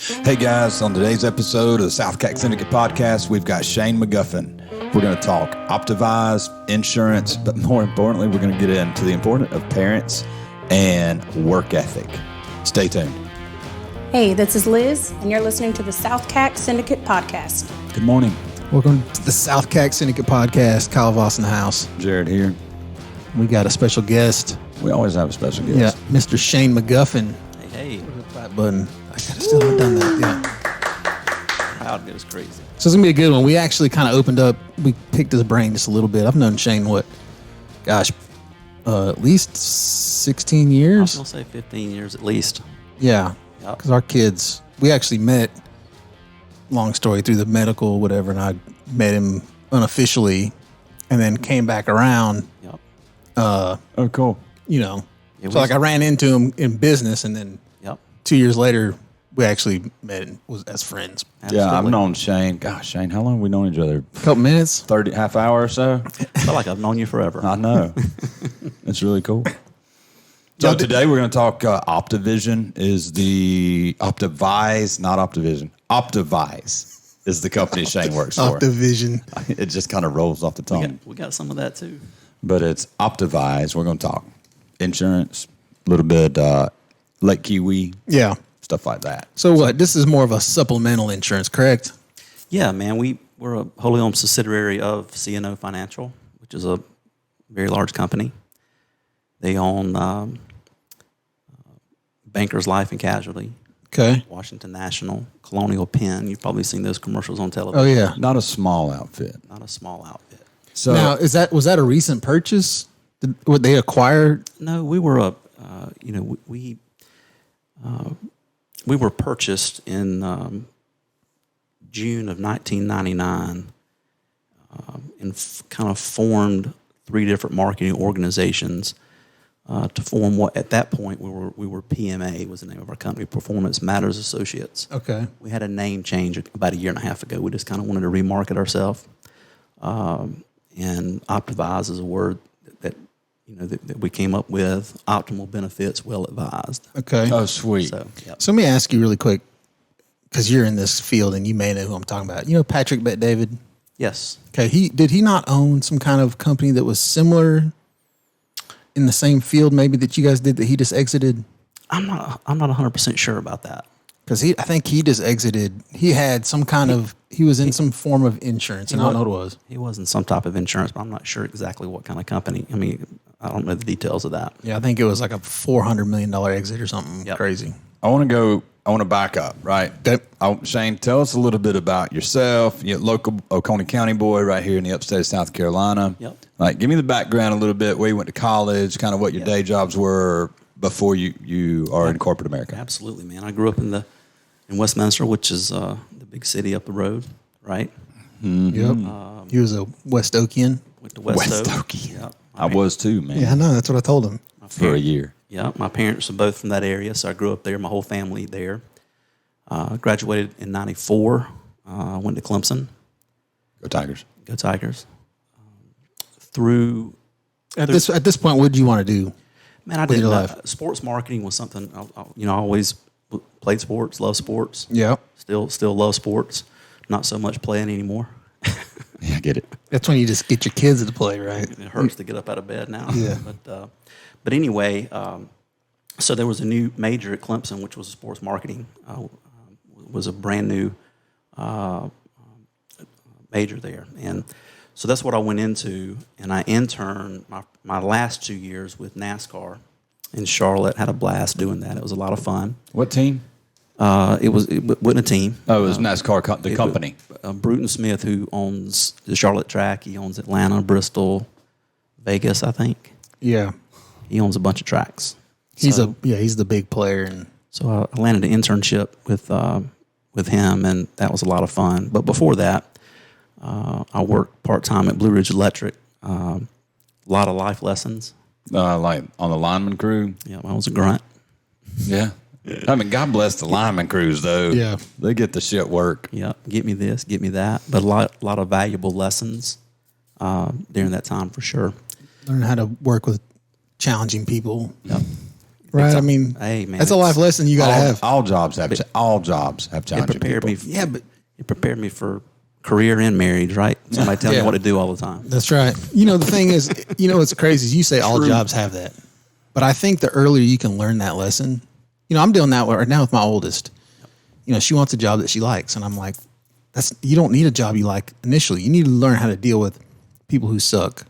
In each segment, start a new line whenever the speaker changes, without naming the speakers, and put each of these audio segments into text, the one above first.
Hey guys, on today's episode of the SouthCack Syndicate Podcast, we've got Shane McGuffin. We're going to talk Optavise, insurance, but more importantly, we're going to get into the importance of parents and work ethic. Stay tuned.
Hey, this is Liz, and you're listening to the SouthCack Syndicate Podcast.
Good morning.
Welcome to the SouthCack Syndicate Podcast. Kyle Voss in the house.
Jared here.
We got a special guest.
We always have a special guest.
Yeah, Mr. Shane McGuffin.
Hey.
Where's the flat button? I still haven't done that. Yeah.
Crowd goes crazy.
So it's going to be a good one. We actually kind of opened up, we picked his brain just a little bit. I've known Shane, at least 16
I was
years?
going to say 15 years at least.
Yeah,
Yep.
because our kids, we actually met, long story, through the medical, whatever, and I met him unofficially and then came back around,
Yep.
Oh, cool.
you know.
It
So
was-
I ran into him in business, and then
Yep.
2 years later, we actually met and was as friends.
Yeah, I've
Absolutely.
known Shane. Gosh, Shane, how long have we known each other?
A couple minutes.
30, half hour or so?
I feel like I've known you forever.
I know. It's really cool. So today we're going to talk Optivision is the Optavise, not Optivision. Optavise is the company Shane works for.
Optivision.
It just kind of rolls off the tongue.
We got some of that too.
But it's Optavise. We're going to talk insurance, a little bit Lake Kiwi,
Yeah.
stuff like that.
So what? This is more of a supplemental insurance, correct?
Yeah, man. We're a wholly owned subsidiary of CNO Financial, which is a very large company. They own Bankers Life and Casualty,
Okay.
Washington National, Colonial Penn. You've probably seen those commercials on television.
Oh yeah.
Not a small outfit.
Not a small outfit.
So
Now, was that a recent purchase? Would they acquire?
No, we were we were purchased in June of 1999 and kind of formed three different marketing organizations to form what at that point we were PMA was the name of our company, Performance Matters Associates.
Okay.
We had a name change about a year and a half ago. We just kind of wanted to remarket ourselves. And Optavise is a word that we came up with. Optimal benefits, well advised.
Okay.
oh, sweet.
So, yep.
So let me ask you really quick, because you're in this field and you may know who I'm talking about. You know Patrick Bet-David?
Yes.
Okay. Did he not own some kind of company that was similar in the same field maybe that you guys did that he just exited?
I'm not 100% sure about that.
Because I think he just exited. He had some kind of, he was in some form of insurance, and I don't know what it was.
He was in some type of insurance, but I'm not sure exactly what kind of company. I mean, I don't know the details of that.
Yeah, I think it was like a $400 million exit or something
Yep.
crazy.
I want to back up, right?
Okay.
Shane, tell us a little bit about yourself. You're a local Oconee County boy right here in the upstate of South Carolina.
Yep.
Like, give me the background a little bit, where you went to college, kind of what your day jobs were before you are in corporate America.
Absolutely, man. I grew up in Westminster, which is the big city up the road, right?
Yep. He was a West Okian.
Went to West
West
Oak.
Okie.
Yep.
I was too, man,
Yeah, I know. That's what I told him.
for a year.
Yeah, my parents are both from that area, so I grew up there. My whole family there. Graduated in '94. Went to Clemson.
Go Tigers.
Go Tigers. Through
At this point, what did you want to do?
man, I
With
did
your life?
sports marketing was something. I always played sports, love sports.
Yeah.
Still love sports. Not so much playing anymore.
Yeah, I get it.
That's when you just get your kids to play, right?
It hurts to get up out of bed now.
Yeah.
But anyway, so there was a new major at Clemson, which was sports marketing. Was a brand new major there, and so that's what I went into. And I interned my last 2 years with NASCAR in Charlotte. Had a blast doing that. It was a lot of fun.
What team?
It wasn't a team.
Oh, it was NASCAR, the company.
Bruton Smith, who owns the Charlotte track, he owns Atlanta, Bristol, Vegas, I think.
Yeah.
He owns a bunch of tracks.
He's the big player. And
So I landed an internship with him, and that was a lot of fun. But before that, I worked part-time at Blue Ridge Electric. A lot of life lessons.
Like on the lineman crew.
Yeah, I was a grunt.
Yeah. I mean, God bless the lineman crews, though.
Yeah.
They get the shit work.
Yeah, get me this, get me that. But a lot of valuable lessons during that time for sure.
learn how to work with challenging people.
Yep.
right? I mean,
hey, man,
that's a life lesson you got to have.
All jobs have challenging people.
Yeah, but
it prepared me for career and marriage, right? Somebody telling you what to do all the time.
That's right. The thing is, what's crazy is you say all jobs have that. But I think the earlier you can learn that lesson, I'm doing that right now with my oldest. She wants a job that she likes. And I'm like, you don't need a job you like initially. You need to learn how to deal with people who suck.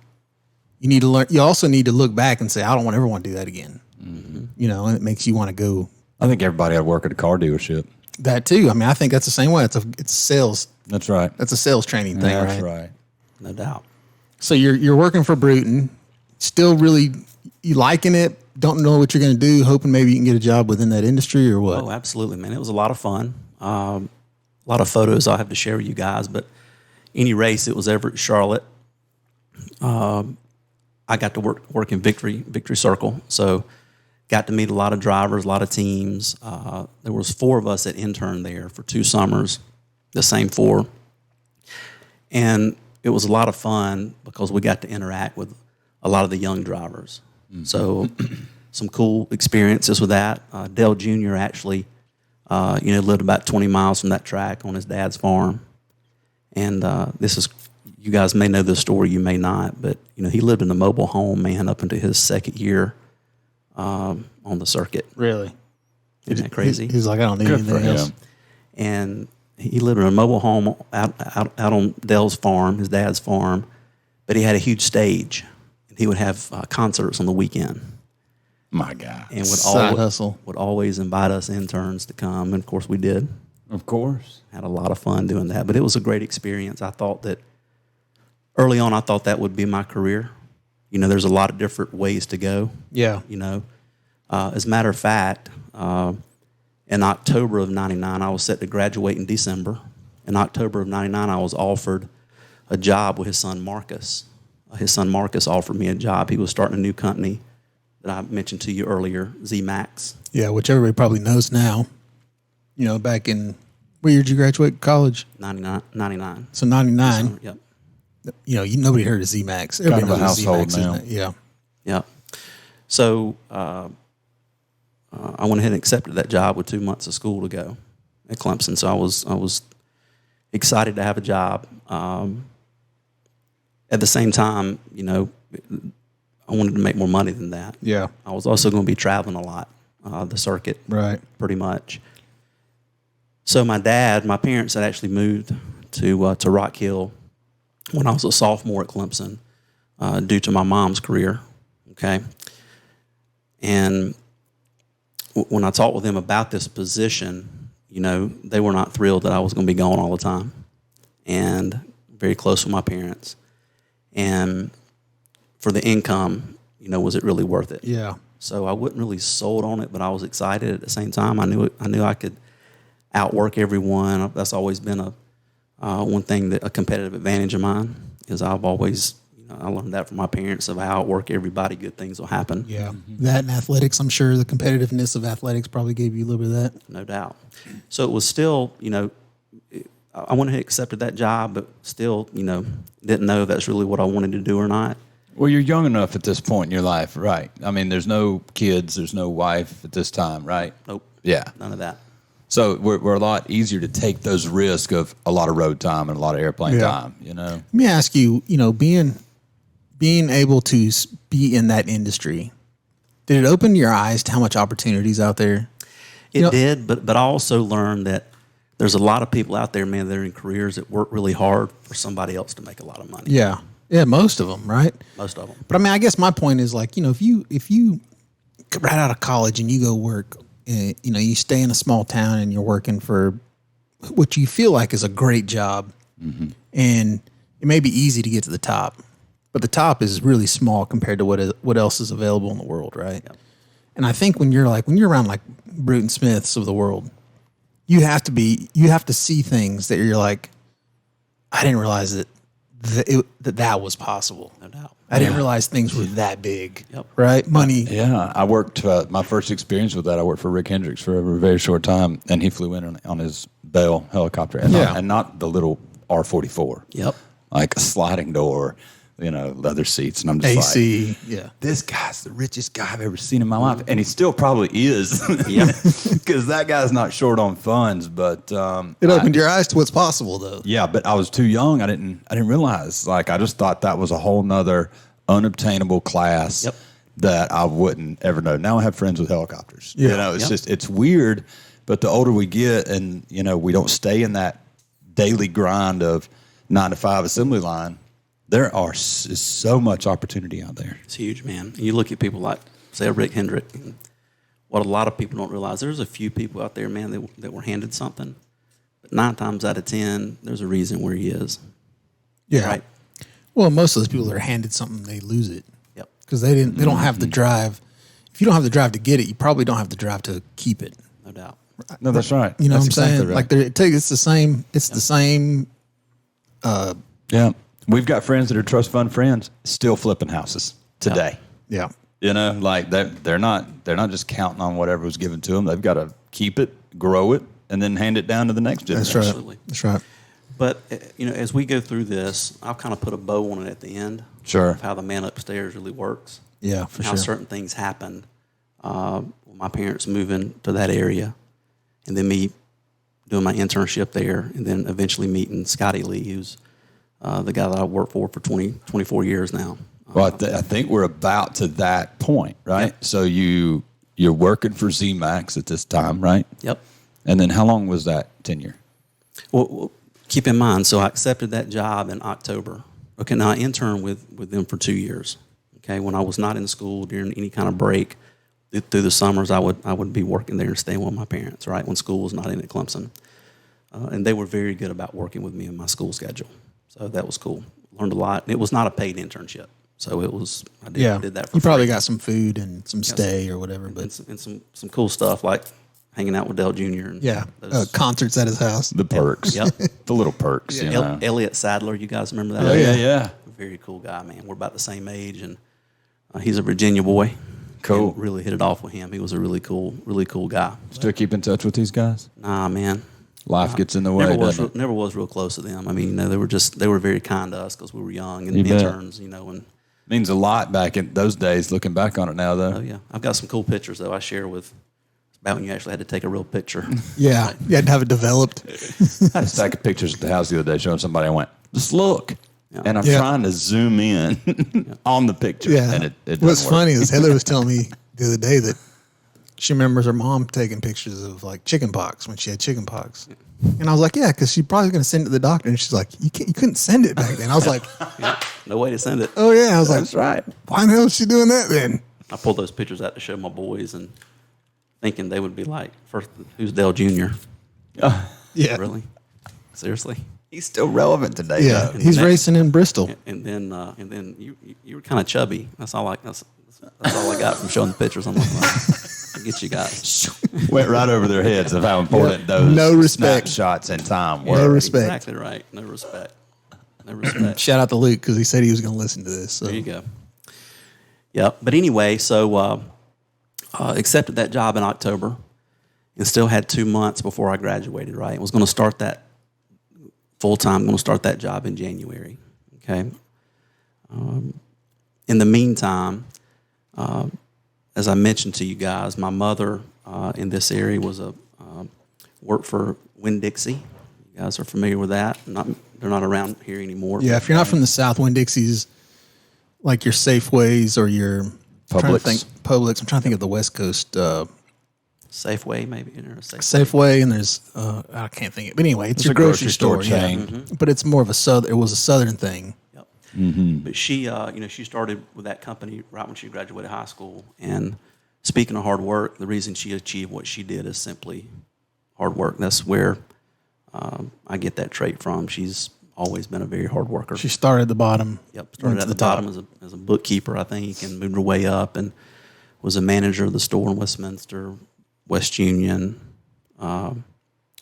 You also need to look back and say, I don't ever want to do that again. Mm-hmm. And it makes you want to go.
I think everybody ought to work at a car dealership.
That too. I mean, I think that's the same way. It's sales.
That's right.
That's a sales training thing,
That's right.
No doubt.
So you're working for Bruton, still really you liking it, don't know what you're going to do, hoping maybe you can get a job within that industry or what?
Oh, absolutely, man. It was a lot of fun. A lot of photos I'll have to share with you guys, but any race, it was ever at Charlotte. I got to work in Victory Circle, so got to meet a lot of drivers, a lot of teams. There was 4 of us that interned there for 2 summers, the same 4. And it was a lot of fun because we got to interact with a lot of the young drivers. Mm-hmm. So some cool experiences with that. Dale Jr. actually, lived about 20 miles from that track on his dad's farm. And you guys may know this story, you may not, but, he lived in a mobile home, man, up into his 2nd year on the circuit.
Really?
Isn't that crazy?
He's like, I don't need anything else.
And he lived in a mobile home out on Dale's farm, his dad's farm, but he had a huge stage. And he would have concerts on the weekend.
My God.
And
hustle.
Would always invite us interns to come. And, of course, we did.
Of course.
Had a lot of fun doing that. But it was a great experience. I thought that early on, I thought that would be my career. There's a lot of different ways to go.
Yeah.
As a matter of fact, in October of 99, I was set to graduate in December. In October of 99, I was offered a job with his son, Marcus. His son, Marcus, offered me a job. He was starting a new company that I mentioned to you earlier, Z-Max.
Yeah, which everybody probably knows now. Back in, what year did you graduate college?
99.
So 99.
Yep.
Nobody heard of Z-Max. Everybody
Kind of a
knows
household
Z-Max,
now.
isn't it? Yeah.
Yeah. So I went ahead and accepted that job with 2 months of school to go at Clemson. So I was excited to have a job. At the same time, I wanted to make more money than that.
Yeah.
I was also going to be traveling a lot, the circuit,
Right.
pretty much. So my parents had actually moved to Rock Hill when I was a sophomore at Clemson due to my mom's career, okay? And when I talked with them about this position, they were not thrilled that I was going to be gone all the time and very close with my parents. And for the income, was it really worth it?
Yeah.
So I wasn't really sold on it, but I was excited at the same time. I knew I could outwork everyone. That's always been one thing that a competitive advantage of mine is I've always, I learned that from my parents of how I outwork everybody, good things will happen.
Yeah. That and athletics, I'm sure the competitiveness of athletics probably gave you a little bit of that.
No doubt. So it was still, I went ahead and accepted that job, but still, didn't know if that's really what I wanted to do or not.
Well, you're young enough at this point in your life, right? I mean, there's no kids, there's no wife at this time, right?
Nope.
Yeah.
None of that.
So we're a lot easier to take those risks of a lot of road time and a lot of airplane time,
Let me ask you, being able to be in that industry, did it open your eyes to how much opportunities out there?
It did, but I also learned that there's a lot of people out there, man, that are in careers that work really hard for somebody else to make a lot of money.
Yeah. Yeah, most of them, right?
Most of them.
But I mean, I guess my point is like, if you get right out of college and you go work, you stay in a small town and you're working for what you feel like is a great job, and it may be easy to get to the top, but the top is really small compared to what else is available in the world, right? Yep. And I think when you're around like Bruton Smiths of the world, you have to see things that you're like, I didn't realize that was possible.
No doubt.
I didn't realize things were that big.
Yep.
Right? Money.
Yeah, I worked, my first experience with that, I worked for Rick Hendricks for a very short time, and he flew in on his Bell helicopter, and not the little R-44.
Yep.
Like a sliding door leather seats. And I'm just
AC, yeah.
This guy's the richest guy I've ever seen in my life. And he still probably is.
Yeah.
Because that guy's not short on funds. But
it opened your eyes to what's possible, though.
yeah, but I was too young. I didn't realize. Like, I just thought that was a whole nother unobtainable class that I wouldn't ever know. Now I have friends with helicopters.
Yeah.
It's just, it's weird. But the older we get and, we don't stay in that daily grind of 9 to 5 assembly line, there is so much opportunity out there.
It's huge, man. And you look at people like, say, Rick Hendrick. What a lot of people don't realize, there's a few people out there, man, that were handed something. But 9 times out of 10, there's a reason where he is.
Yeah.
Right?
Well, most of those people that are handed something, they lose it.
Yep.
Because they don't have the drive. If you don't have the drive to get it, you probably don't have the drive to keep it.
No doubt.
No, that's right.
You know
That's
what I'm saying?
exactly right.
Like it's the same. It's the same.
Yeah. We've got friends that are trust fund friends still flipping houses today.
Yeah.
Like they're not just counting on whatever was given to them. They've got to keep it, grow it, and then hand it down to the next generation.
That's right.
Absolutely.
That's right.
But, as we go through this, I'll kind of put a bow on it at the end.
Sure.
Of how the man upstairs really works.
Yeah, for
how
sure.
certain things happen. My parents moving to that area, and then me doing my internship there, and then eventually meeting Scotty Lee, who's the guy that I've worked for 24 years now.
Well, I think we're about to that point, right?
Yep.
So you're working for ZMAX at this time, right?
Yep.
And then how long was that tenure?
Well, keep in mind, so I accepted that job in October. Okay, now I interned with them for 2 years. Okay, when I was not in school during any kind of break, through the summers, I would be working there and staying with my parents, right, when school was not in at Clemson. And they were very good about working with me in my school schedule. So that was cool. Learned a lot. And it was not a paid internship. So it was, I did that for
You probably
free.
got some food and some stay or whatever. But
And some cool stuff like hanging out with Dale Jr. And
yeah,
those-
concerts at his house.
The perks.
Yep.
The little perks, you know.
Elliot Sadler, you guys remember that?
Oh, yeah.
Very cool guy, man. We're about the same age, and he's a Virginia boy.
Cool.
And really hit it off with him. He was a really cool guy.
Still keep in touch with these guys?
Nah, man.
Life gets in the way, doesn't it?
Never was real close to them. I mean, they were very kind to us because we were young and
You bet.
interns, and
Means a lot back in those days, looking back on it now, though.
oh yeah, I've got some cool pictures though I share with. About when you actually had to take a real picture.
Yeah, you had to have it developed.
I had a stack of pictures at the house the other day showing somebody. I went, just look.
Yeah.
And I'm
Yeah.
trying to zoom in on the picture.
Yeah.
And it
What's
doesn't work.
funny is Heather was telling me the other day that she remembers her mom taking pictures of like chicken pox when she had chicken pox. And I was like, yeah, because she's probably going to send it to the doctor. And she's like, you couldn't send it back then. I was like,
Yeah, no way to send it.
oh yeah. I was
That's
like,
right.
why the hell is she doing that then?
I pulled those pictures out to show my boys and thinking they would be like, first, who's Dale Jr.?
Yeah.
Really? Seriously?
He's still relevant today,
Yeah.
though.
He's racing in Bristol.
And then you were kind of chubby. That's all I got from showing the pictures. I'm like, I get you guys.
Went right over their heads of how important those
No respect.
snapshots in time were.
No respect.
Exactly right. No respect. No respect.
Shout out to Luke because he said he was going to listen to this. So.
There you go. Yep. But anyway, so accepted that job in October and still had 2 months before I graduated, right? I was going to start that full-time, going to start that job in January, okay? In the meantime, as I mentioned to you guys, my mother in this area was worked for Winn-Dixie. You guys are familiar with that. They're not around here anymore.
Yeah, if you're not from the South, Winn-Dixie's like your Safeways or your Publix. I'm trying to think of the West Coast
Safeway, maybe.
Safeway, and there's I can't think of it. But anyway, it's
It's
your
a
grocery
grocery
store
store
yeah.
chain.
But it's more of it was a Southern thing.
Yep. But she, she started with that company right when she graduated high school. And speaking of hard work, the reason she achieved what she did is simply hard work. That's where I get that trait from. She's always been a very hard worker.
She started at the bottom.
Yep. Started at the bottom as a bookkeeper, I think, and moved her way up and was a manager of the store in Westminster, West Union,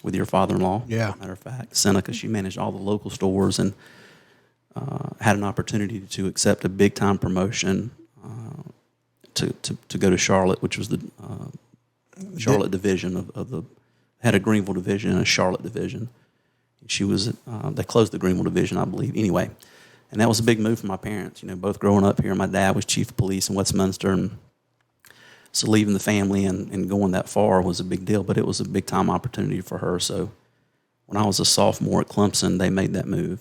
with your father-in-law.
Yeah.
Matter of fact, Seneca. She managed all the local stores and had an opportunity to accept a big-time promotion to go to Charlotte, which was the Charlotte division of the had a Greenville division and a Charlotte division. She was they closed the Greenville division, I believe. Anyway, And that was a big move for my parents, both growing up here. My dad was chief of police in Westminster, and so leaving the family and going that far was a big deal, but it was a big time opportunity for her. So when I was a sophomore at Clemson, they made that move.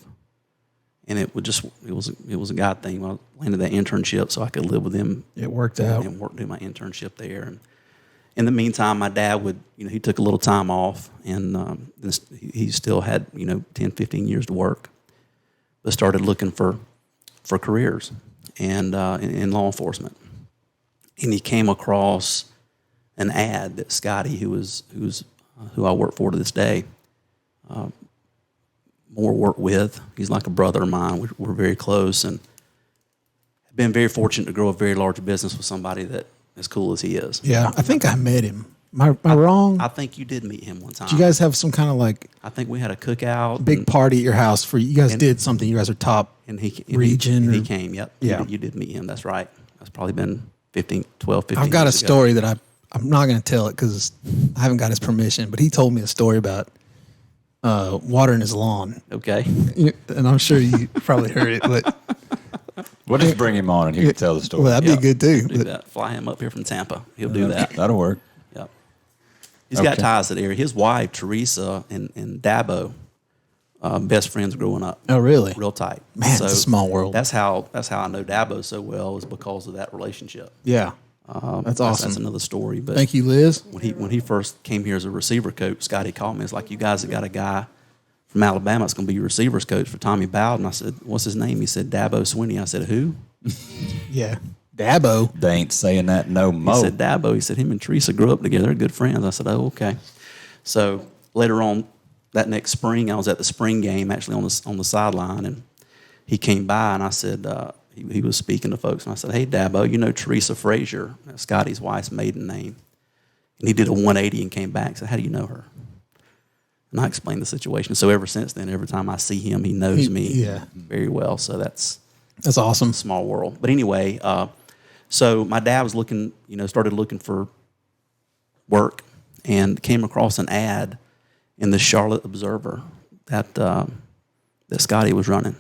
And it was a God thing. I landed that internship so I could live with him.
It worked out.
And do my internship there. And in the meantime, my dad he took a little time off, and he still had, 10, 15 years to work, but started looking for careers and in law enforcement. And he came across an ad that Scotty, who I work for to this day, more work with. He's like a brother of mine. We're very close, and have been very fortunate to grow a very large business with somebody that as cool as he is.
Yeah, I think I met him. Am I wrong?
I think you did meet him one time.
Did you guys have some kind of like
I think we had a cookout.
big party at your house for you guys did something. You guys are top region.
He came, yep.
Yeah.
You did meet him, that's right. That's probably been 15
I've got a
years ago.
story that I'm not going to tell it because I haven't got his permission, but he told me a story about watering his lawn.
Okay.
And I'm sure you probably heard it, but
We'll just bring him on and he can tell the story.
well, that'd be good too.
Do
But
that. Fly him up here from Tampa. He'll do that.
That'll work.
Yep. He's got
Okay.
ties to the area. His wife, Teresa, and Dabo, best friends growing up.
oh, really?
Real tight.
Man, it's a small world.
That's how I know Dabo so well, is because of that relationship.
Yeah. That's awesome.
That's another story. But
Thank you, Liz.
when he first came here as a receiver coach, Scotty called me. It's like, you guys have got a guy from Alabama that's going to be your receivers coach for Tommy Bowden. I said, what's his name? He said, Dabo Swinney. I said, who?
Yeah. Dabo.
They ain't saying that no
He
more.
said, Dabo. He said, him and Teresa grew up together. They're good friends. I said, oh, okay. So later on that next spring, I was at the spring game actually on the sideline, and he came by, and I said, he was speaking to folks, and I said, hey, Dabo, you know Teresa Frazier, that's Scotty's wife's maiden name. And he did a 180 and came back and said, how do you know her? And I explained the situation. So ever since then, every time I see him, he knows me very well. So that's
awesome.
a small world. But anyway, so my dad was looking, started looking for work and came across an ad in the Charlotte Observer that Scotty was running.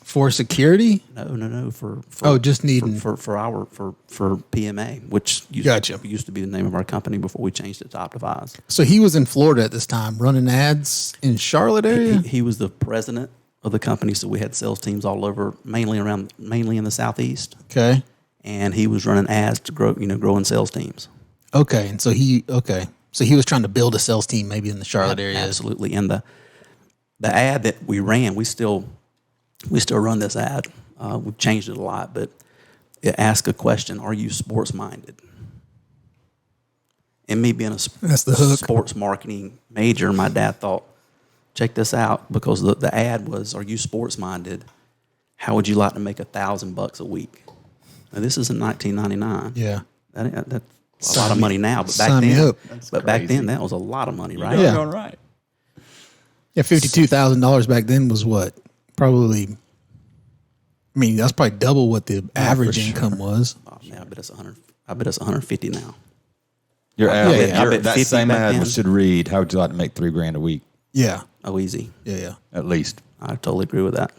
For security?
No. For
just needing
for PMA, which used to be the name of our company before we changed it to Optimize.
So he was in Florida at this time, running ads in Charlotte area.
He was the president of the company, so we had sales teams all over, mainly in the Southeast.
Okay.
And he was running ads to growing sales teams.
Okay, and so he was trying to build a sales team maybe in the Charlotte area.
Absolutely. And the ad that we ran, we still run this ad. We've changed it a lot, but it asks a question: are you sports minded? And me being a
That's the hook.
sports marketing major, my dad thought, check this out, because the ad was, are you sports minded? How would you like to make $1,000 a week? Now, this is in 1999.
Yeah.
That's a lot of money now, but
Sign me up.
back then that was a lot of money, right?
Yeah.
All right.
Yeah, $52,000 back then was what? Probably. I mean, that's probably double what the average income was.
Oh, man, I bet it's 100. I bet it's 150 now.
Your ad,
yeah.
I bet
that
50
same
back
ad
then.
should read, how would you like to make $3,000 a week?
Yeah.
Oh, easy.
Yeah.
At least.
I totally agree with that.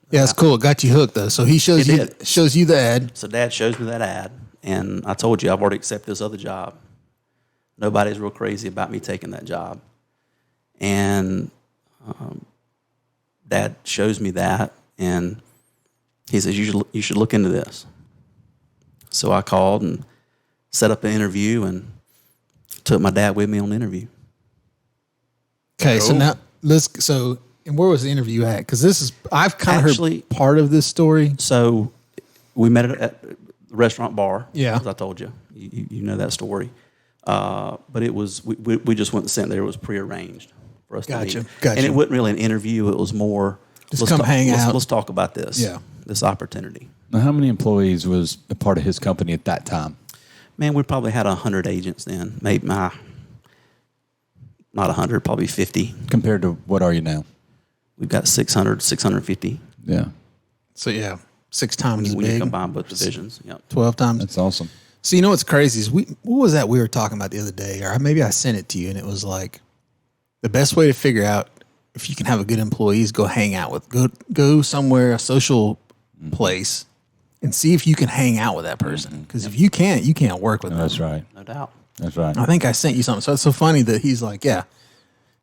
Yeah, it's cool. It got you hooked though. So he shows you the ad.
So Dad shows me that ad, and I told you I've already accepted this other job. Nobody's real crazy about me taking that job, and Dad shows me that, and he says you should look into this. So I called and set up an interview and took my dad with me on the interview.
Okay, so now and where was the interview at? Because I've kind of
Actually-
heard part of this story.
So we met at the restaurant bar.
Yeah.
As I told you. You know that story. But it was, we just went and sat there. It was prearranged for us to meet.
Gotcha.
And it wasn't really an interview. It was more,
Just come hang out.
Let's talk about this.
Yeah.
This opportunity.
Now, how many employees was a part of his company at that time?
Man, we probably had 100 agents then. Maybe not 100, probably 50.
Compared to what are you now?
We've got 600, 650
Yeah.
So yeah, 6 times as
when you
big,
combine both divisions. Yep.
12 times.
That's awesome.
So you know what's crazy is what was that we were talking about the other day, or maybe I sent it to you, and it was like the best way to figure out if you can have a good employees, go hang out with, go somewhere, a social place, and see if you can hang out with that person. Because if you can't work with them.
That's right.
No doubt.
That's right.
I think I sent you something. So it's so funny that he's like, yeah,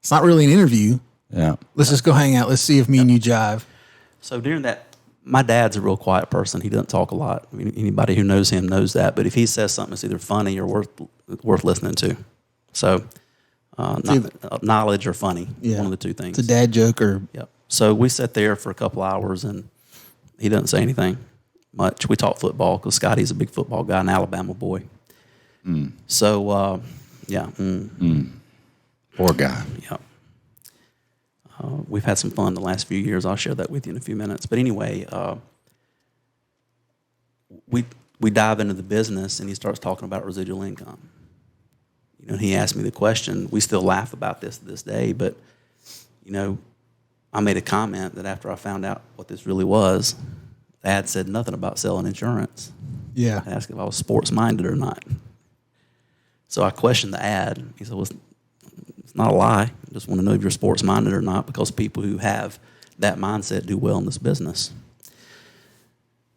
it's not really an interview.
Yeah.
Let's just go hang out. Let's see if me and you jive.
So during that, my dad's a real quiet person. He doesn't talk a lot. I mean, anybody who knows him knows that. But if he says something that's either funny or worth listening to. So knowledge or funny, one of the two things.
It's a dad joke or...
Yep. So we sat there for a couple hours, and he doesn't say anything much. We talk football because Scotty's a big football guy, an Alabama boy. So, yeah.
Poor guy.
Yeah. We've had some fun the last few years. I'll share that with you in a few minutes. But anyway, we dive into the business, and he starts talking about residual income. You know, he asked me the question. We still laugh about this to this day, but, you know, I made a comment that after I found out what this really was, the ad said nothing about selling insurance.
Yeah.
I asked if I was sports-minded or not. So I questioned the ad. He said, well, it's not a lie. I just want to know if you're sports-minded or not, because people who have that mindset do well in this business.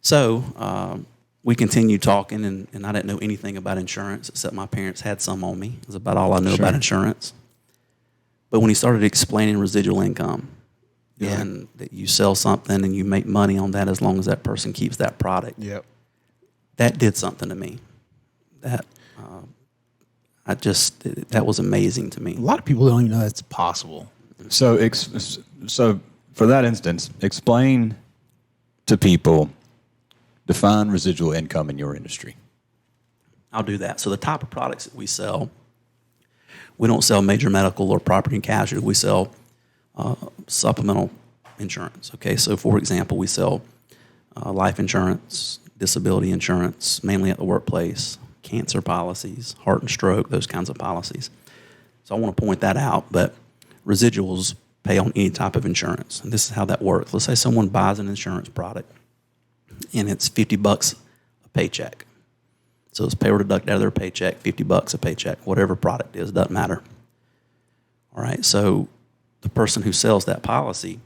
So we continued talking, and I didn't know anything about insurance except my parents had some on me. It was about all I knew about insurance. But when he started explaining residual income, and that you sell something and you make money on that as long as that person keeps that product, that did something to me. That that was amazing to me.
A lot of people don't even know that's possible.
So for that instance, explain to people, define residual income in your industry.
I'll do that. So the type of products that we sell, we don't sell major medical or property and casualty. We sell supplemental insurance. Okay, so for example, we sell life insurance, disability insurance, mainly at the workplace, cancer policies, heart and stroke, those kinds of policies. So I want to point that out, but residuals pay on any type of insurance. And this is how that works. Let's say someone buys an insurance product and it's $50 a paycheck. So it's pay or deduct out of their paycheck, $50 a paycheck, whatever product is, doesn't matter. All right, so the person who sells that policy,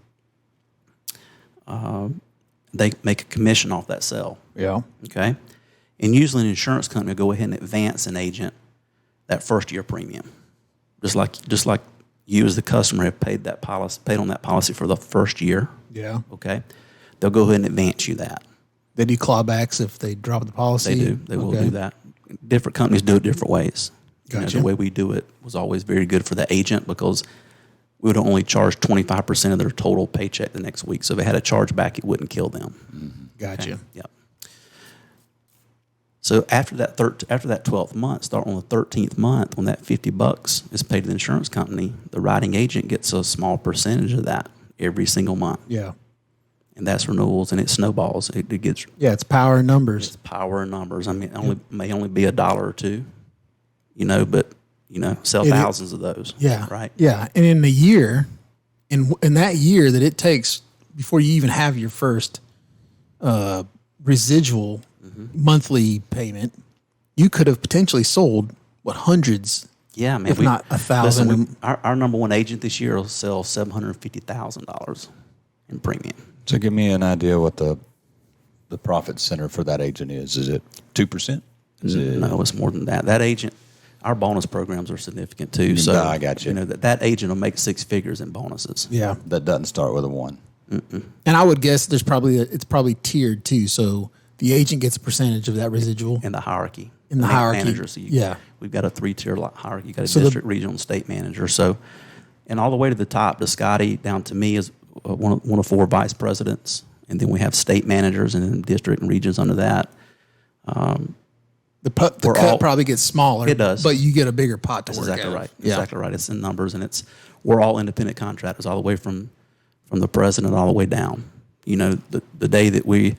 they make a commission off that sale.
Yeah.
Okay? And usually an insurance company will go ahead and advance an agent that first year premium. Just like you as the customer have paid on that policy for the first year.
Yeah.
Okay? They'll go ahead and advance you that.
They do clawbacks if they drop the policy?
They do. They will do that. Different companies do it different ways.
Gotcha.
The way we do it was always very good for the agent because we would only charge 25% of their total paycheck the next week. So if they had a chargeback, it wouldn't kill them.
Gotcha.
Okay? Yep. So after that 12th month, start on the 13th month, when that $50 is paid to the insurance company, the writing agent gets a small percentage of that every single month.
Yeah.
And that's renewals, and it snowballs. It gets
it's power in numbers.
It's power in numbers. I mean, it may only be $1 or $2, but sell thousands of those.
Yeah.
Right.
Yeah. And in the year, in that year that it takes before you even have your first residual monthly payment, you could have potentially sold hundreds.
Yeah, man.
If not 1,000.
Listen, our number one agent this year will sell $750,000 in premium.
So give me an idea what the profit center for that agent is. Is it 2%?
No, it's more than that. That agent, our bonus programs are significant too. So
I got you.
That agent will make 6 figures in bonuses.
Yeah.
That doesn't start with a 1.
And I would guess it's probably tiered too. So the agent gets a percentage of that residual.
In the hierarchy.
In the hierarchy.
Manager. So we've got a 3-tier hierarchy. You've got a
So
district, regional, and state manager. So, and all the way to the top, to Scotty, down to me is one of 4 vice presidents. And then we have state managers and then district and regions under that.
The cut probably gets smaller.
It does.
But you get a bigger pot to
That's
work
exactly
out.
right.
Yeah.
Exactly right. It's in numbers, and we're all independent contractors all the way from the president all the way down. The day that we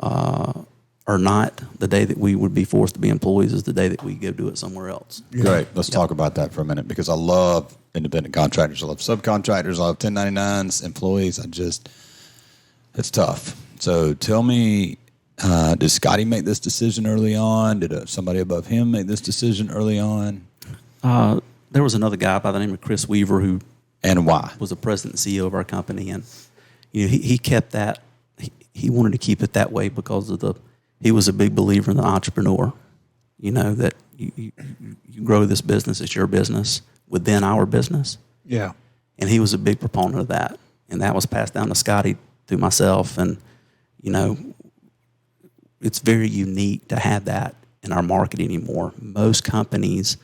are not, the day that we would be forced to be employees is the day that we go do it somewhere else.
Yeah. Great. Let's talk about that for a minute, because I love independent contractors. I love subcontractors. I love 1099s, employees. It's tough. So tell me, did Scotty make this decision early on? Did somebody above him make this decision early on?
There was another guy by the name of Chris Weaver who
And why?
Was the president and CEO of our company, and he kept that. He wanted to keep it that way because of he was a big believer in the entrepreneur. That you grow this business, it's your business within our business.
Yeah.
And he was a big proponent of that. And that was passed down to Scotty through myself. And, it's very unique to have that in our market anymore. Most companies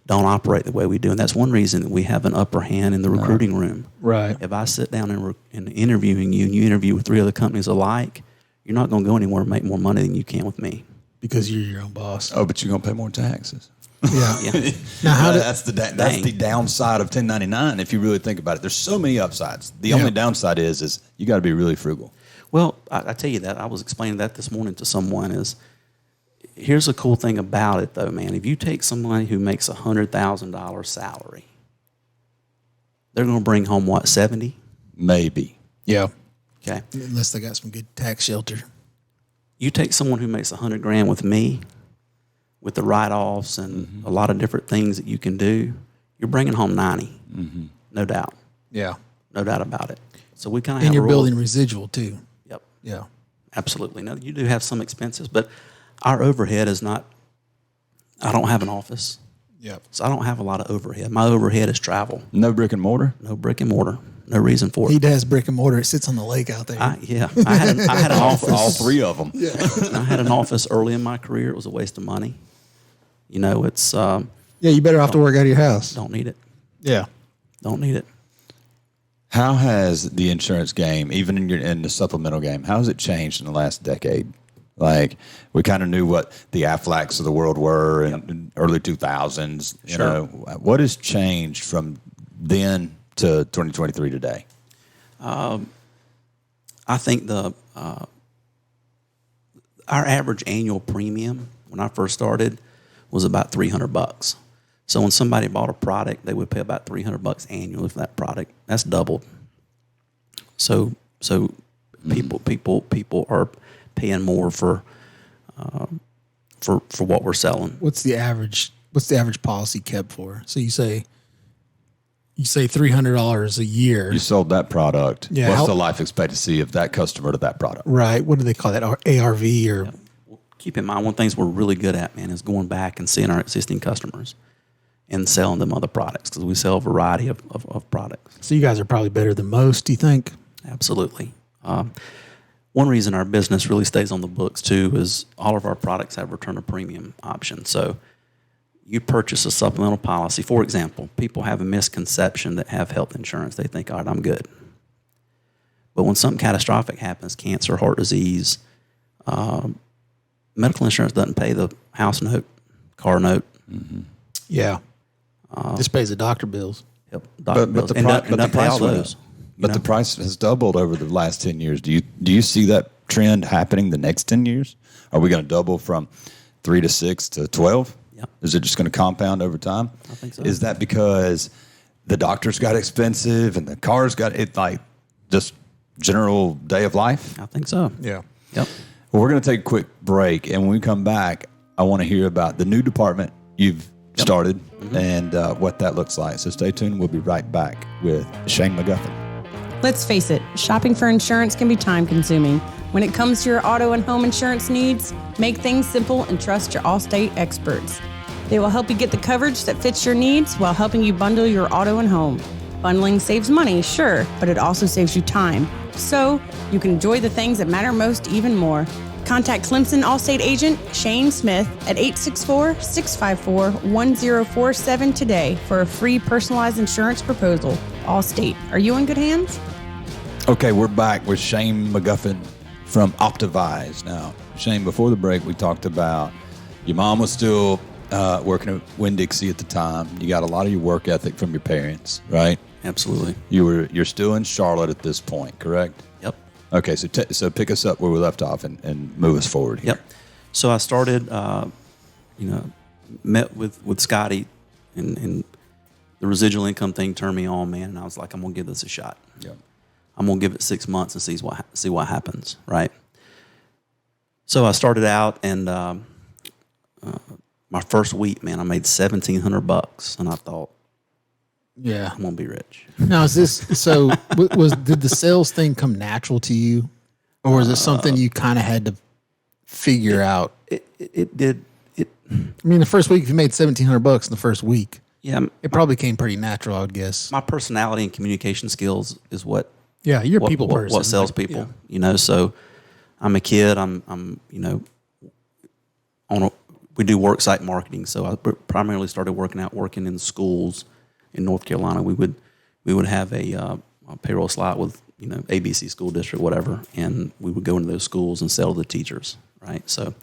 don't operate the way we do. And that's one reason that we have an upper hand in the recruiting room.
Right.
If I sit down and interviewing you and you interview with 3 other companies alike, you're not going to go anywhere and make more money than you can with me.
Because you're your own boss.
Oh, but you're going to pay more taxes.
Yeah.
Yeah.
Now,
that's the downside of 1099 if you really think about it. There's so many upsides. The only downside is you got to be really frugal.
Well, I tell you that. I was explaining that this morning to someone here's the cool thing about it, though, man. If you take somebody who makes $100,000 salary, they're going to bring home, what, 70?
Maybe.
Yeah.
Okay.
Unless they got some good tax shelter.
You take someone who makes $100,000 with me, with the write-offs and a lot of different things that you can do, you're bringing home 90, no doubt.
Yeah.
No doubt about it. So we kind of
And
have
you're building residual, too.
Yep.
Yeah.
Absolutely. Now, you do have some expenses, but our overhead is not, I don't have an office.
Yep.
So I don't have a lot of overhead. My overhead is travel.
No brick and mortar?
No brick and mortar. No reason for it.
He does brick and mortar. It sits on the lake out there.
I had an office.
All 3 of them.
Yeah.
I had an office early in my career. It was a waste of money. It's
Yeah, you better off to work out of your house.
don't need it.
Yeah.
Don't need it.
How has the insurance game, even in the supplemental game, how has it changed in the last decade? Like, we kind of knew what the Aflacs of the world were in early 2000s.
Sure.
What has changed from then to 2023 today?
I think our average annual premium when I first started was about $300. So when somebody bought a product, they would pay about $300 annually for that product. That's doubled. So people are paying more for what we're selling.
What's the average policy kept for? So you say $300 a year.
You sold that product.
Yeah,
What's the life expectancy of that customer to that product?
Right. What do they call that? ARV or
Keep in mind, one of the things we're really good at, man, is going back and seeing our existing customers and selling them other products because we sell a variety of products.
so you guys are probably better than most, do you think?
Absolutely. One reason our business really stays on the books, too, is all of our products have return of premium options. So you purchase a supplemental policy. For example, people have a misconception that have health insurance. They think, all right, I'm good. But when something catastrophic happens, cancer, heart disease, medical insurance doesn't pay the house note, car note.
Yeah. Just pays the doctor bills.
Yep, doctor bills. And doesn't pay all those.
But the price has doubled over the last 10 years. Do you see that trend happening the next 10 years? Are we going to double from 3 to 6 to 12?
Yep.
Is it just going to compound over time?
I think so.
Is that because the doctors got expensive and the cars got it, like just general day of life?
I think so.
Yeah.
Yep.
Well, we're going to take a quick break, and when we come back, I want to hear about the new department you've started and what that looks like. So stay tuned. We'll be right back with Shane McGuffin.
Let's face it, shopping for insurance can be time-consuming. When it comes to your auto and home insurance needs, make things simple and trust your Allstate experts. They will help you get the coverage that fits your needs while helping you bundle your auto and home. Bundling saves money, sure, but it also saves you time. So you can enjoy the things that matter most even more. Contact Clemson Allstate agent Shane Smith at 864-654-1047 today for a free personalized insurance proposal. Allstate, are you in good hands?
Okay, we're back with Shane McGuffin from Optavise. Now, Shane, before the break, we talked about your mom was still working at Winn-Dixie at the time. You got a lot of your work ethic from your parents, right?
Absolutely.
You're still in Charlotte at this point, correct?
Yep.
Okay, so pick us up where we left off and move us forward here.
Yep. So I started, met with Scotty, and the residual income thing turned me on, man. And I was like, I'm gonna give this a shot.
Yep.
I'm gonna give it 6 months and see what happens, right? So I started out, and my first week, man, I made $1,700, and I thought,
Yeah.
I'm gonna be rich.
Now, is this so? Did the sales thing come natural to you, or was it something you kind of had to figure out?
It did.
I mean, the first week, if you made $1,700 in the first week,
Yeah,
it probably came pretty natural, I would guess.
my personality and communication skills is what.
Yeah, you're a people person.
What sells people, So I'm a kid. I'm we do work site marketing. So I primarily started working in schools in North Carolina. We would have a payroll slot with ABC school district, whatever, and we would go into those schools and sell to the teachers, right? So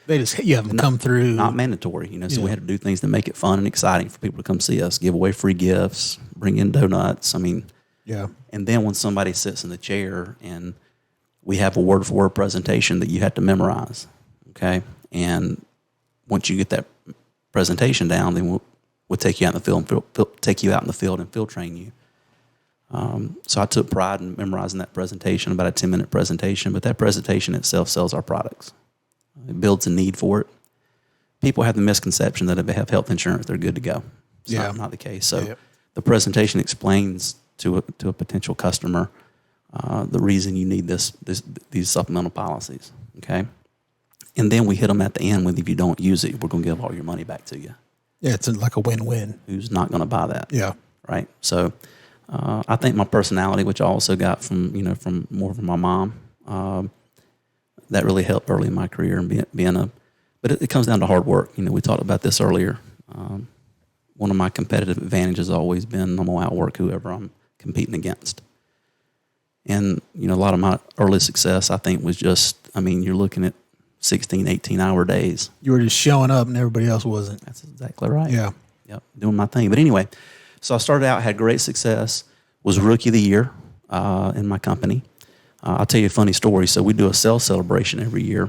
You have them come through.
not mandatory, So we had to do things to make it fun and exciting for people to come see us, give away free gifts, bring in donuts. I mean.
Yeah.
And then when somebody sits in the chair and we have a word-for-word presentation that you have to memorize, okay? And once you get that presentation down, then we'll take you out in the field and field train you. So I took pride in memorizing that presentation, about a 10-minute presentation. But that presentation itself sells our products. It builds a need for it. People have the misconception that if they have health insurance, they're good to go. It's not the case. So the presentation explains to a potential customer the reason you need these supplemental policies, okay? And then we hit them at the end with, if you don't use it, we're going to give all your money back to you.
Yeah, it's like a win-win.
Who's not going to buy that?
Yeah.
Right? So I think my personality, which I also got from my mom, that really helped early in my career and but it comes down to hard work. We talked about this earlier. One of my competitive advantages has always been I'm going to outwork whoever I'm competing against. And, a lot of my early success, I think, was just, you're looking at 16, 18-hour days.
You were just showing up and everybody else wasn't.
That's exactly right.
Yeah.
Yep, doing my thing. But anyway, so I started out, had great success, was Rookie of the Year in my company. I'll tell you a funny story. So we do a sales celebration every year,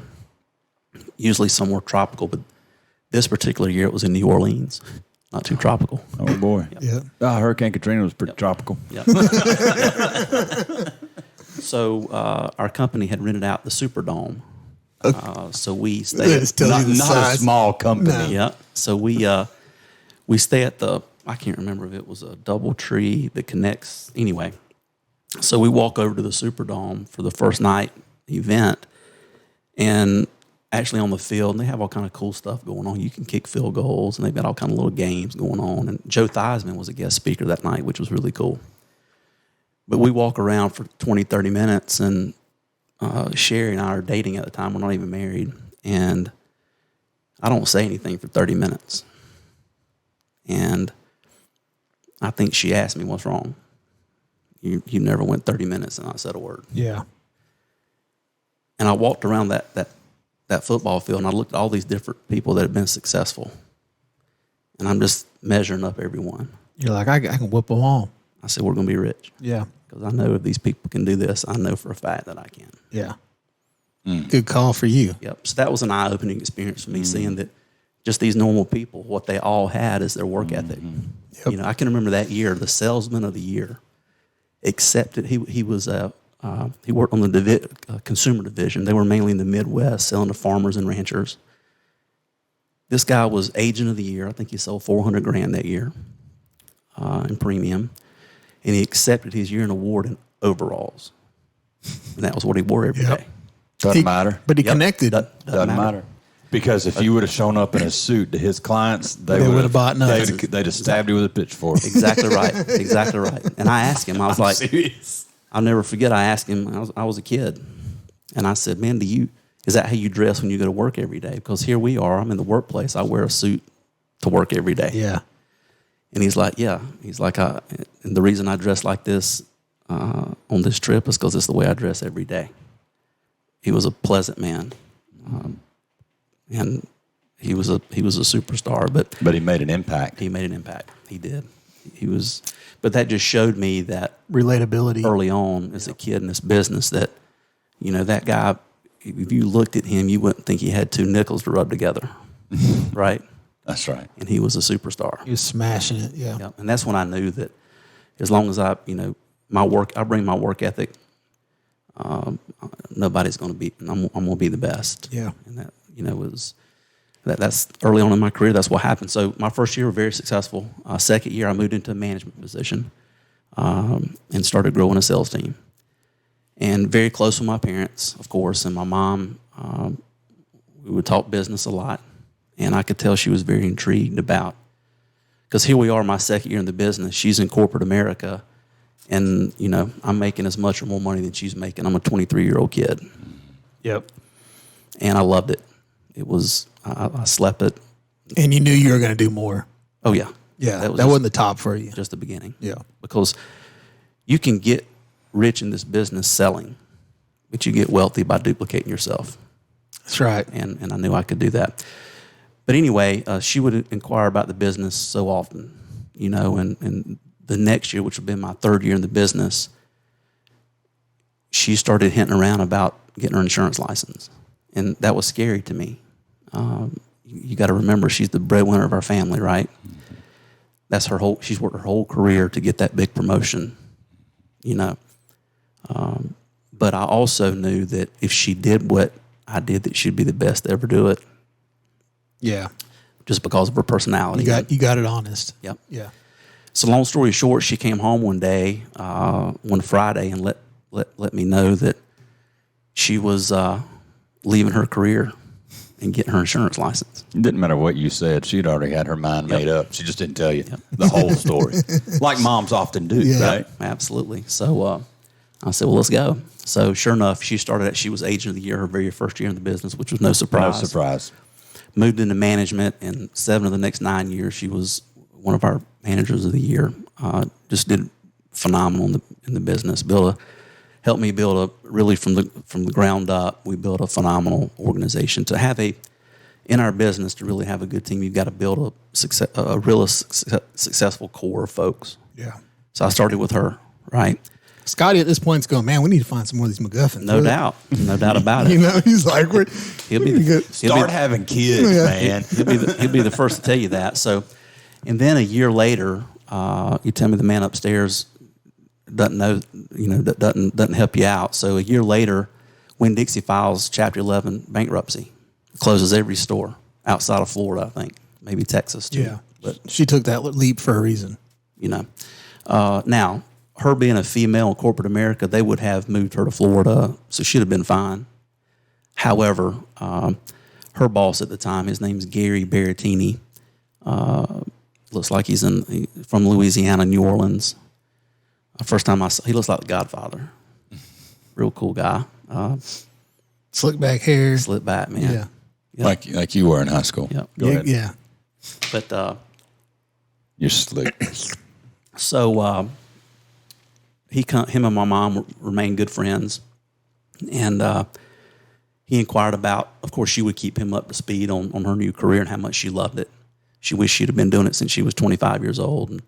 usually somewhere tropical, but this particular year it was in New Orleans. Not too tropical.
Oh, boy.
Yep.
Hurricane Katrina was pretty tropical.
Yep. So our company had rented out the Superdome. So we stayed
Not a small company.
No.
Yeah. So we stay at I can't remember if it was a DoubleTree that connects. Anyway, so we walk over to the Superdome for the first night event, and actually on the field, and they have all kind of cool stuff going on. You can kick field goals, and they've got all kind of little games going on. And Joe Theismann was a guest speaker that night, which was really cool. But we walk around for 20, 30 minutes, and Sherry and I are dating at the time. We're not even married. And I don't say anything for 30 minutes. And I think she asked me, what's wrong? You never went 30 minutes and not said a word.
Yeah.
And I walked around that football field, and I looked at all these different people that had been successful. And I'm just measuring up everyone.
You're like, I can whoop them all.
I said, we're going to be rich.
Yeah.
Because I know if these people can do this, I know for a fact that I can.
Yeah. Good call for you.
Yep. So that was an eye-opening experience for me, seeing that just these normal people, what they all had is their work ethic.
Yep.
I can remember that year, the salesman of the year accepted. He worked on the consumer division. They were mainly in the Midwest, selling to farmers and ranchers. This guy was agent of the year. I think he sold $400,000 that year in premium, and he accepted his year in award in overalls, and that was what he wore every day.
Doesn't matter.
But he connected.
Doesn't matter. Because if you would have shown up in a suit to his clients, they would have
bought nothing.
They'd have stabbed you with a pitchfork.
Exactly right. Exactly right. And I asked him, I was like,
serious.
I'll never forget, I asked him, I was a kid, and I said, man, is that how you dress when you go to work every day? Because here we are, I'm in the workplace, I wear a suit to work every day.
Yeah.
And he's like, yeah. He's like, and the reason I dress like this on this trip is because it's the way I dress every day. He was a pleasant man, and he was a superstar. But
he made an impact.
He made an impact. He did. But that just showed me that
relatability
early on as a kid in this business that, that guy, if you looked at him, you wouldn't think he had two nickels to rub together, right?
That's right.
And he was a superstar.
He was smashing it, yeah.
Yep. And that's when I knew that as long as I bring my work ethic, nobody's going to beat me. I'm going to be the best.
Yeah.
And that, That's early on in my career. That's what happened. So my first year, very successful. Second year, I moved into a management position and started growing a sales team. And very close with my parents, of course, and my mom. We would talk business a lot, and I could tell she was very intrigued about, because here we are, my second year in the business. She's in corporate America, and I'm making as much or more money than she's making. I'm a 23-year-old kid.
Yep.
And I loved it. It was I slept it.
And you knew you were going to do more.
Oh yeah,
Yeah, that wasn't the top for you.
just the beginning.
Yeah.
Because you can get rich in this business selling, but you get wealthy by duplicating yourself.
That's right.
And I knew I could do that. But anyway, she would inquire about the business so often, and the next year, which would have been my third year in the business, she started hinting around about getting her insurance license. And that was scary to me. You got to remember, she's the breadwinner of our family, right? That's she's worked her whole career to get that big promotion, But I also knew that if she did what I did, that she'd be the best to ever do it.
Yeah.
Just because of her personality.
You got it honest.
Yep.
Yeah.
So long story short, she came home one day, one Friday, and let me know that she was leaving her career and getting her insurance license.
It didn't matter what you said. She'd already had her mind made up. She just didn't tell you the whole story. Like moms often do, right?
Absolutely. So I said, well, let's go. So sure enough, she was agent of the year her very first year in the business, which was no surprise.
No surprise.
Moved into management, and 7 of the next 9 years, she was one of our managers of the year. Just did phenomenal in the business. Helped me build really from the ground up. We built a phenomenal organization. To have in our business, to really have a good team, you've got to build a real successful core of folks.
Yeah.
So I started with her, right?
Scotty at this point is going, man, we need to find some more of these McGuffins.
No doubt about it.
He's like,
Start having kids, man.
He'll be the first to tell you that. So, and then a year later, you tell me the man upstairs doesn't know, doesn't help you out. So a year later, Winn-Dixie files Chapter 11 bankruptcy, closes every store outside of Florida, I think, maybe Texas too.
Yeah, but she took that leap for a reason.
Now, her being a female in corporate America, they would have moved her to Florida, so she'd have been fine. However, her boss at the time, his name's Gary Berrettini, looks like he's from Louisiana, New Orleans. First time he looks like the Godfather. Real cool guy.
Slick back hair.
Slick back, man.
Yeah.
Yep. Like you were in high school.
Yep.
Go ahead.
Yeah.
But
You're slick.
so him and my mom remained good friends, and he inquired about. Of course, she would keep him up to speed on her new career and how much she loved it. She wished she'd have been doing it since she was 25 years old. And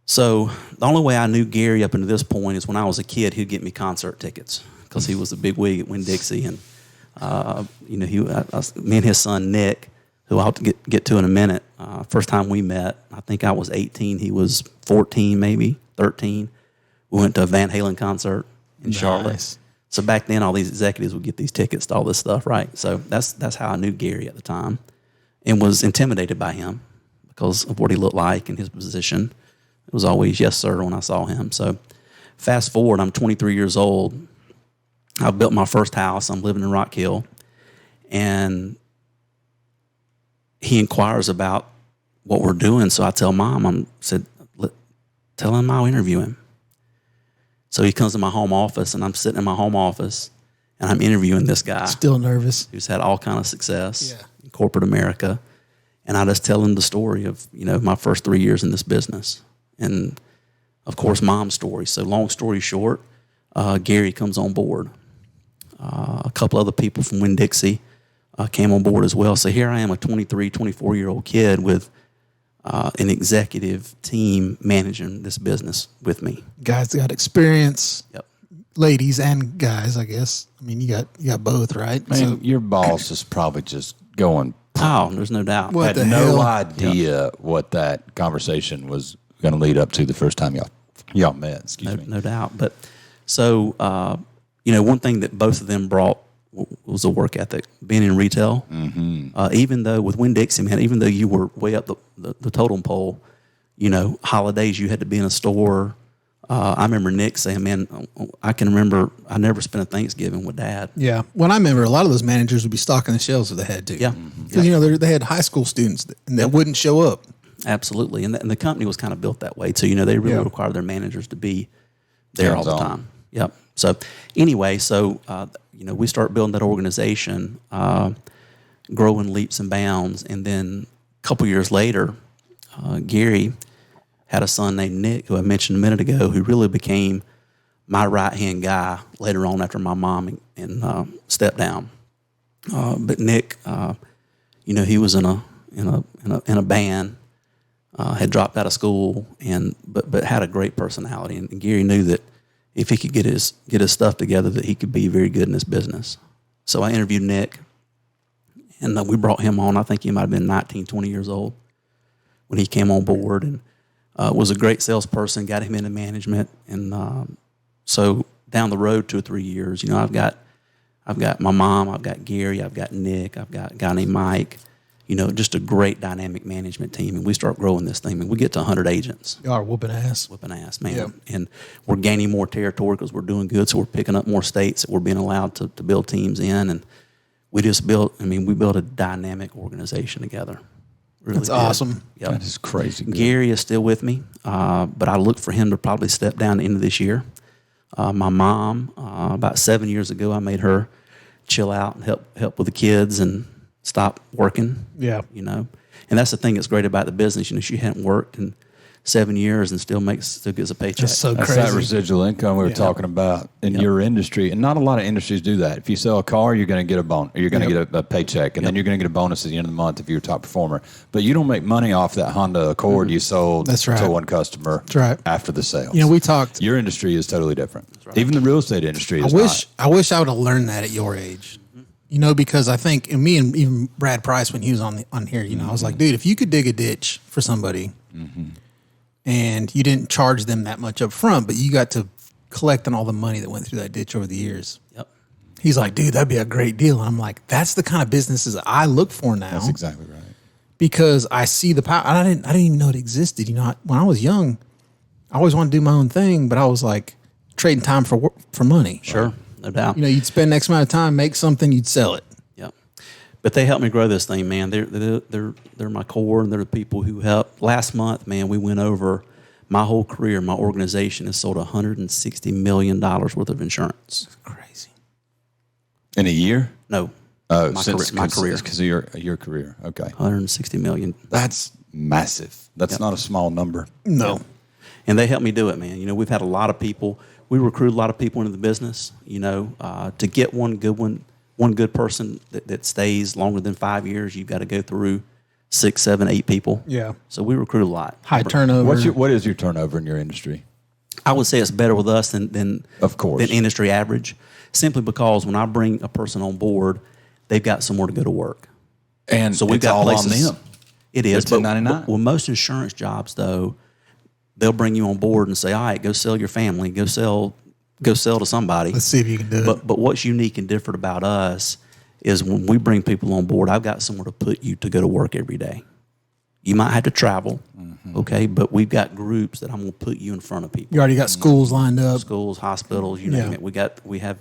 so the only way I knew Gary up until this point is when I was a kid, he'd get me concert tickets because he was a big wig at Winn-Dixie. And, me and his son, Nick, who I'll get to in a minute, first time we met, I think I was 18. He was 14, maybe 13. We went to a Van Halen concert in Charlotte. So back then, all these executives would get these tickets to all this stuff, right? So that's how I knew Gary at the time and was intimidated by him because of what he looked like and his position. It was always yes, sir, when I saw him. So fast forward, I'm 23 years old. I've built my first house. I'm living in Rock Hill. And he inquires about what we're doing. So I tell Mom, tell him I'll interview him. So he comes to my home office, and I'm sitting in my home office, and I'm interviewing this guy.
Still nervous.
Who's had all kind of success in corporate America. And I just tell him the story of, my first 3 years in this business. And, of course, Mom's story. So long story short, Gary comes on board. A couple other people from Winn-Dixie came on board as well. So here I am, a 23, 24-year-old kid with an executive team managing this business with me.
Guys got experience.
Yep.
Ladies and guys, I guess. I mean, you got both, right?
Man, your boss is probably just going.
Oh, there's no doubt.
What
had
the
no
hell?
idea what that conversation was going to lead up to the first time y'all met. Excuse me.
No doubt. But so, one thing that both of them brought was the work ethic. Being in retail, even though with Winn-Dixie, man, even though you were way up the totem pole, you know, holidays you had to be in a store. I remember Nick saying, man, I can remember I never spent a Thanksgiving with Dad.
Yeah. Well, I remember a lot of those managers would be stocking the shelves if they had to.
Yeah.
Because, you know, they had high school students that wouldn't show up.
Absolutely. And the company was kind of built that way too. You know, they really required their managers to be there all the time. Yep. So anyway, you know, we start building that organization, growing leaps and bounds. And then a couple years later, Gary had a son named Nick, who I mentioned a minute ago, who really became my right-hand guy later on after my mom and stepped down. But Nick, you know, he was in a band, had dropped out of school, but had a great personality. And Gary knew that if he could get his stuff together, that he could be very good in this business. So I interviewed Nick, and we brought him on. I think he might have been 19, 20 years old when he came on board, and was a great salesperson, got him into management. And so down the road 2 or 3 years, you know, I've got my mom, I've got Gary, I've got Nick, I've got a guy named Mike, you know, just a great dynamic management team. And we start growing this thing, and we get to 100 agents.
You are whooping ass.
Whooping ass, man.
Yep.
And we're gaining more territory because we're doing good. So we're picking up more states that we're being allowed to build teams in. And we built a dynamic organization together. Really
That's
did.
awesome.
Yep.
That is crazy good.
Gary is still with me, but I look for him to probably step down at the end of this year. My mom, about 7 years ago, I made her chill out and help with the kids and stop working.
Yeah.
You know, and that's the thing that's great about the business. You know, she hadn't worked in 7 years and still gets a paycheck.
That's so
That's
crazy.
that residual income we were talking about in your industry, and not a lot of industries do that. If you sell a car, you're going to get a bonus. You're going to get a paycheck, and then you're going to get a bonus at the end of the month if you're a top performer. But you don't make money off that Honda Accord you sold
That's right.
to one customer after the sale.
You know, we talked.
Your industry is totally different. Right. Even the real estate industry is
I wish I would have learned that at your age. You know, because I think, and me and even Brad Price, when he was on here, you know, I was like, dude, if you could dig a ditch for somebody and you didn't charge them that much up front, but you got to collect on all the money that went through that ditch over the years.
Yep.
He's like, dude, that'd be a great deal. And I'm like, that's the kind of businesses I look for now.
That's exactly right.
Because I see the power. I didn't even know it existed. You know, when I was young, I always wanted to do my own thing, but I was like trading time for money.
Sure. No doubt.
You know, you'd spend X amount of time, make something, you'd sell it.
Yep. But they helped me grow this thing, man. They're my core, and they're the people who helped. Last month, man, we went over my whole career. My organization has sold $160 million worth of insurance.
That's crazy.
In a year?
No.
My
career.
Because of your career. Okay.
160 million.
That's massive. That's not a small number.
No.
Yep. And they helped me do it, man. You know, we've had a lot of people. We recruit a lot of people into the business, you know, to get one good person that stays longer than 5 years, you've got to go through 6, 7, 8 people.
Yeah.
So we recruit a lot.
High turnover.
What is your turnover in your industry?
I would say it's better with us than
Of course.
than industry average, simply because when I bring a person on board, they've got somewhere to go to work.
And
So we've
it's
got
all
places.
on them.
It is.
They're
But
1099.
well, most insurance jobs, though, they'll bring you on board and say, all right, go sell your family, go sell to somebody.
Let's see if you can do it.
But what's unique and different about us is when we bring people on board, I've got somewhere to put you to go to work every day. You might have to travel, okay, but we've got groups that I'm going to put you in front of people.
You already got schools lined up.
Schools, hospitals, you name it. We have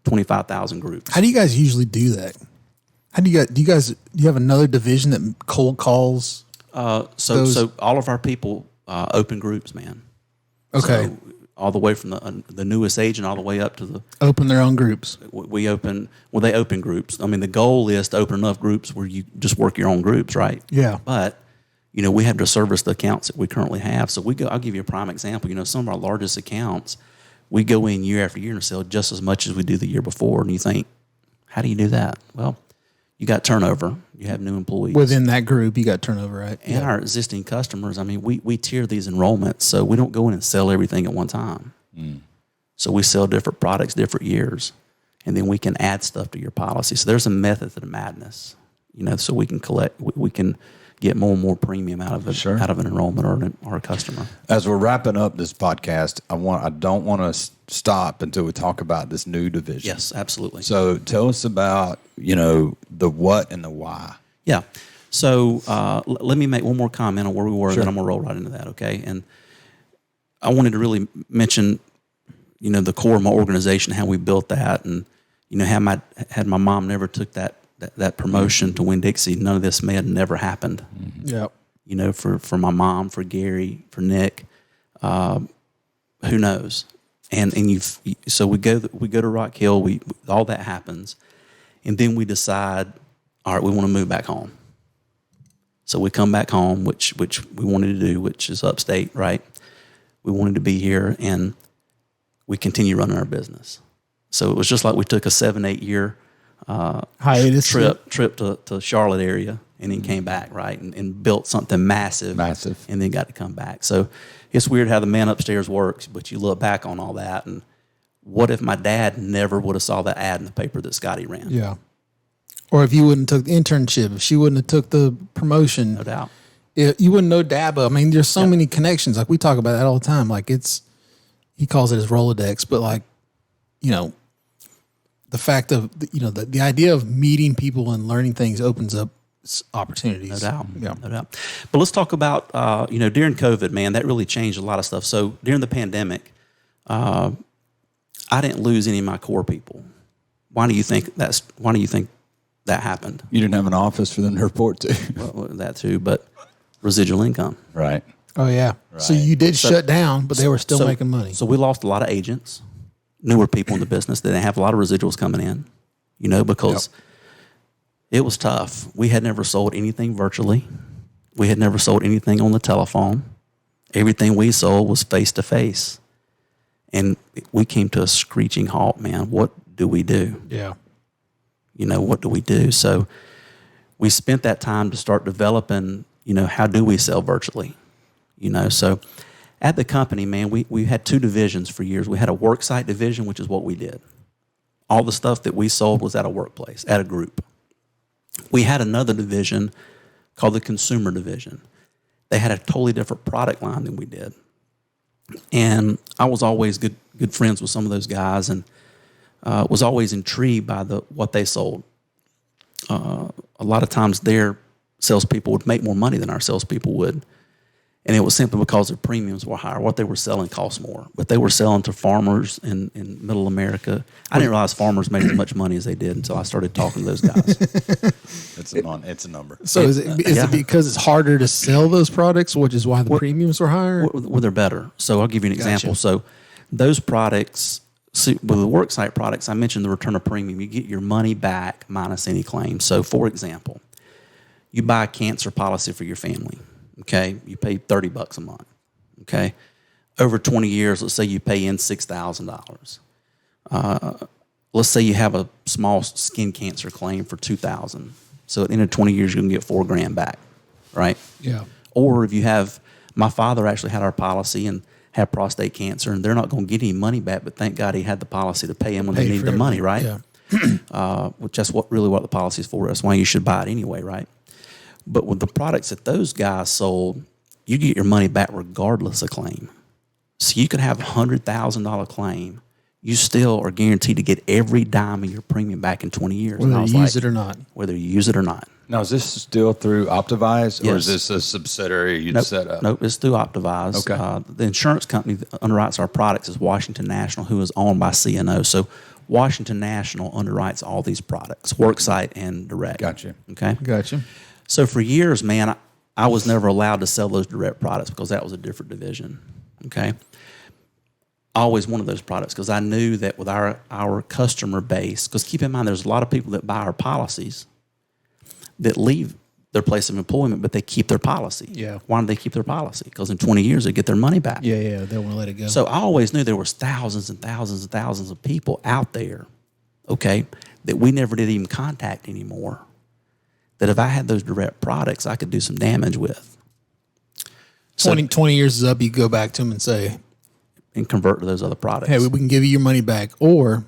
25,000 groups.
How do you guys usually do that? Do you have another division that cold calls?
So all of our people open groups, man.
Okay.
So all the way from the newest agent all the way up to the
Open their own groups.
they open groups. I mean, the goal is to open enough groups where you just work your own groups, right?
Yeah.
But you know, we have to service the accounts that we currently have. So I'll give you a prime example. You know, some of our largest accounts, we go in year after year and sell just as much as we do the year before. And you think, how do you do that? Well, you got turnover. You have new employees.
Within that group, you got turnover, right?
And our existing customers, I mean, we tier these enrollments, so we don't go in and sell everything at one time. So we sell different products, different years, and then we can add stuff to your policy. So there's a method to the madness, you know, so we can collect, we can get more and more premium out of it, out of an enrollment or a customer.
As we're wrapping up this podcast, I don't want to stop until we talk about this new division.
Yes, absolutely.
So tell us about, the what and the why.
Yeah. So let me make one more comment on where we were, then I'm going to roll right into that, okay? And I wanted to really mention, the core of my organization, how we built that, and, had my mom never took that promotion to Winn-Dixie, none of this may have never happened.
Yep.
For my mom, for Gary, for Nick, who knows? So we go to Rock Hill, all that happens, and then we decide, all right, we want to move back home. So we come back home, which we wanted to do, which is upstate, right? We wanted to be here, and we continue running our business. So it was just like we took a 7-8 year
hiatus
trip to Charlotte area, and then came back, right, and built something massive, and then got to come back. So it's weird how the man upstairs works, but you look back on all that, and what if my dad never would have saw that ad in the paper that Scotty ran?
Yeah. Or if you wouldn't have took the internship, if she wouldn't have took the promotion,
No doubt.
You wouldn't know Daba. I mean, there's so many connections. Like we talk about that all the time. Like he calls it his Rolodex, but like, the fact of, the idea of meeting people and learning things opens up opportunities.
No doubt.
Yeah.
No doubt. But let's talk about, during COVID, man, that really changed a lot of stuff. So during the pandemic, I didn't lose any of my core people. Why do you think that happened?
You didn't have an office for them to report to.
Well, that too, but residual income.
Right.
Oh, yeah. Right. So you did shut down, but they were still making money.
So we lost a lot of agents, newer people in the business that didn't have a lot of residuals coming in, because it was tough. We had never sold anything virtually. We had never sold anything on the telephone. Everything we sold was face-to-face. And we came to a screeching halt, man. What do we do?
Yeah.
What do we do? So we spent that time to start developing, how do we sell virtually? So at the company, man, we had two divisions for years. We had a worksite division, which is what we did. All the stuff that we sold was at a workplace, at a group. We had another division called the consumer division. They had a totally different product line than we did. And I was always good friends with some of those guys, and was always intrigued by what they sold. A lot of times their salespeople would make more money than our salespeople would. And it was simply because their premiums were higher. What they were selling cost more. But they were selling to farmers in middle America. I didn't realize farmers made as much money as they did until I started talking to those guys.
It's a number.
So is it because it's harder to sell those products, which is why the premiums are higher?
Well, they're better. So I'll give you an example. So those products, with the worksite products, I mentioned the return of premium. You get your money back minus any claim. So, for example, you buy a cancer policy for your family. Okay, you pay $30 a month. Okay, over 20 years, let's say you pay in $6,000. Let's say you have a small skin cancer claim for $2,000. So at the end of 20 years, you're gonna get $4,000 back, right?
Yeah.
Or if you have, my father actually had our policy and had prostate cancer, and they're not gonna get any money back, but thank God he had the policy to pay him when they needed the money, right?
Yeah.
Which that's what the policy is for. That's why you should buy it anyway, right? But with the products that those guys sold, you get your money back regardless of claim. So you could have a $100,000 claim. You still are guaranteed to get every dime of your premium back in 20 years.
Whether you use it or not.
Whether you use it or not.
Now, is this still through Optavise, or
Yes.
is this a subsidiary you'd set up?
Nope, it's through Optavise.
Okay.
The insurance company that underwrites our products is Washington National, who is owned by CNO. So Washington National underwrites all these products, worksite and direct.
Gotcha.
Okay?
Gotcha.
So for years, man, I was never allowed to sell those direct products because that was a different division, okay? I always wanted those products because I knew that with our customer base, because keep in mind, there's a lot of people that buy our policies that leave their place of employment, but they keep their policy.
Yeah.
Why do they keep their policy? Because in 20 years, they get their money back.
Yeah, they want to let it go.
So I always knew there was thousands and thousands and thousands of people out there, okay, that we never did even contact anymore, that if I had those direct products, I could do some damage with.
20 years is up, you go back to them and say,
and convert to those other products.
hey, we can give you your money back, or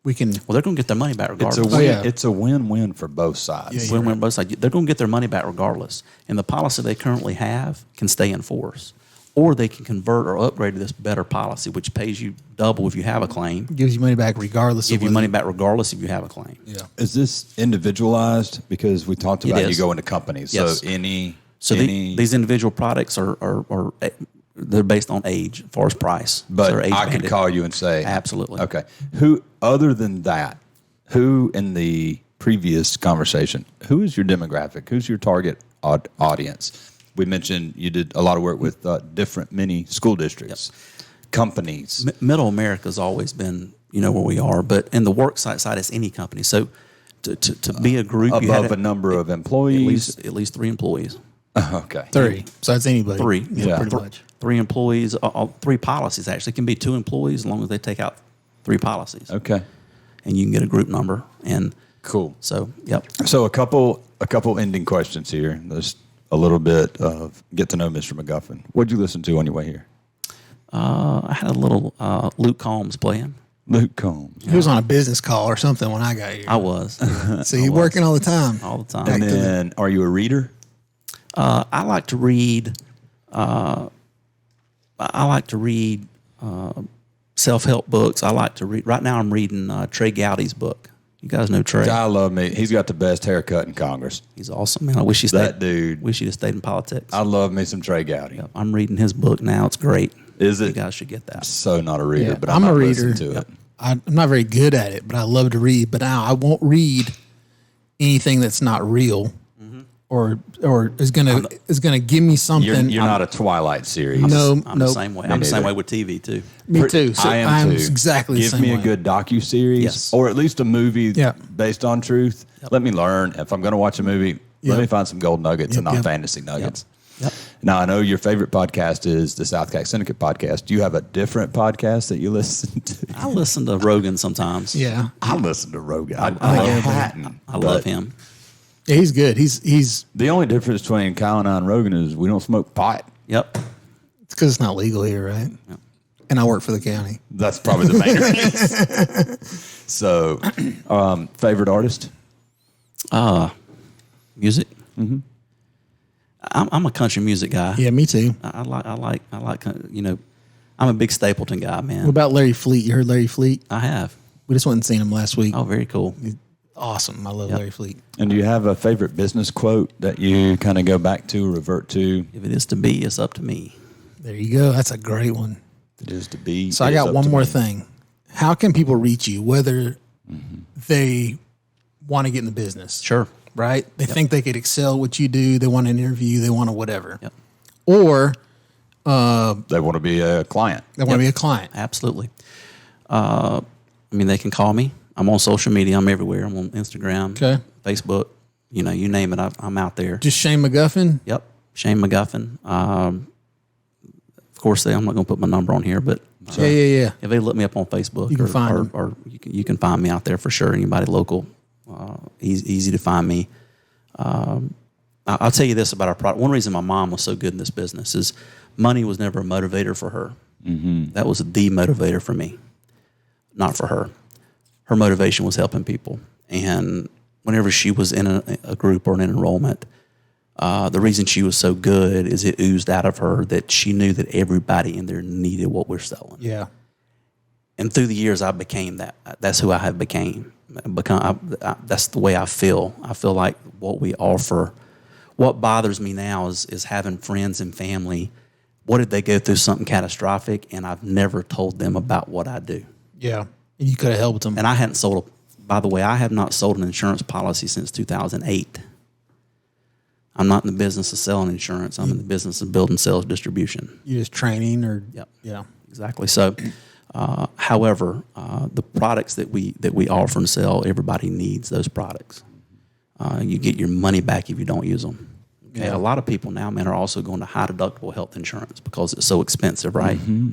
we can.
Well, they're going to get their money back regardless.
It's a win-win for both sides.
Yeah,
Win-win both sides. They're going to get their money back regardless. And the policy they currently have can stay in force. Or they can convert or upgrade to this better policy, which pays you double if you have a claim.
Gives you money back regardless.
Give you money back regardless if you have a claim.
Yeah.
Is this individualized? Because we talked about you
is.
go into companies.
Yes.
So
these individual products are they're based on age as far as price.
But
So they're
I could
age-banded.
call you and say,
Absolutely.
Okay. Who, other than that, who in the previous conversation, who is your demographic? Who's your target audience? We mentioned you did a lot of work with different mini school districts, companies.
Middle America's always been, where we are, but in the work site, it's any company. So to be a group, you
Above
had
a number of employees.
at least 3 employees.
Okay.
3. So that's anybody.
3.
Yeah.
Pretty much.
3 employees, 3 policies actually. It can be 2 employees as long as they take out 3 policies.
Okay.
And you can get a group number. And
Cool.
so, yep.
So a couple ending questions here. There's a little bit of get to know Mr. McGuffin. What'd you listen to on your way here?
I had a little Luke Combs playing.
Luke Combs.
He was on a business call or something when I got here.
I was.
So you're working all the time.
All the time.
And then, are you a reader?
I like to read. Self-help books. I like to read. Right now, I'm reading Trey Gowdy's book. You guys know Trey.
I love me. He's got the best haircut in Congress.
He's awesome, man. I wish he stayed.
That dude.
Wish he'd have stayed in politics.
I love me some Trey Gowdy.
Yep. I'm reading his book now. It's great.
Is it?
You guys should get that.
So not a reader,
Yeah,
but
I'm
I'm
a
not
reader.
listening to it.
I'm not very good at it, but I love to read. But now I won't read anything that's not real, or is gonna give me something.
You're not a Twilight series.
No,
I'm the
nope.
same way.
Me
I'm the same
neither.
way with TV too.
Me too. So
I am
I'm
too.
exactly the
Give
same
me
way.
a good docuseries
Yes.
or at least a movie
Yeah.
based on truth. Let me learn. If I'm going to watch a movie, let
Yep.
me find some gold nuggets and
Yep,
not
yep.
fantasy nuggets.
Yep.
Now, I know your favorite podcast is the SouthCack Syndicate podcast. Do you have a different podcast that you listen to?
I listen to Rogan sometimes.
Yeah,
I listen to Rogan. I
like
love
everybody.
Hatton.
I love him.
yeah, he's good. He's
The only difference between Kyle and I and Rogan is we don't smoke pot.
Yep.
it's because it's not legal here, right? And I work for the county.
That's probably the main reason. So, favorite artist?
Music. Mm-hmm. I'm a country music guy.
Yeah, me too.
I like. I'm a big Stapleton guy, man.
What about Larry Fleet? You heard Larry Fleet?
I have.
We just went and seen him last week.
Oh, very cool.
Awesome. I love Larry Fleet.
And do you have a favorite business quote that you kind of go back to, revert to?
If it is to be, it's up to me.
There you go. That's a great one.
It is to be.
So I
is
got
up
one
to
more
me.
thing. How can people reach you, whether they want to get in the business?
Sure.
Right? They think they could excel what you do. They want an interview. They want to whatever.
Yep.
Or
They want to be a client.
they want to be a client.
Absolutely. They can call me. I'm on social media. I'm everywhere. I'm on Instagram,
Okay.
Facebook. You name it. I'm out there.
Just Shane McGuffin.
Yep. Shane McGuffin. Of course, I'm not going to put my number on here, but
Yeah.
if they look me up on Facebook,
You can find them.
or you can find me out there for sure. Anybody local, easy to find me. I'll tell you this about our product. One reason my mom was so good in this business is money was never a motivator for her. Mm-hmm. That was the motivator for me, not for her. Her motivation was helping people. And whenever she was in a group or an enrollment, the reason she was so good is it oozed out of her that she knew that everybody in there needed what we're selling.
Yeah.
And through the years, I became that. That's who I have became. That's the way I feel. I feel like what we offer. What bothers me now is having friends and family. What did they go through something catastrophic, and I've never told them about what I do.
Yeah. And you could have helped them.
And I hadn't sold by the way, I have not sold an insurance policy since 2008. I'm not in the business of selling insurance. I'm in the business of building sales distribution.
You just training or
Yep.
yeah.
Exactly. So, however, the products that we offer and sell, everybody needs those products. You get your money back if you don't use them. Okay.
Yeah.
A lot of people now, man, are also going to high deductible health insurance because it's so expensive, right? Mm-hmm.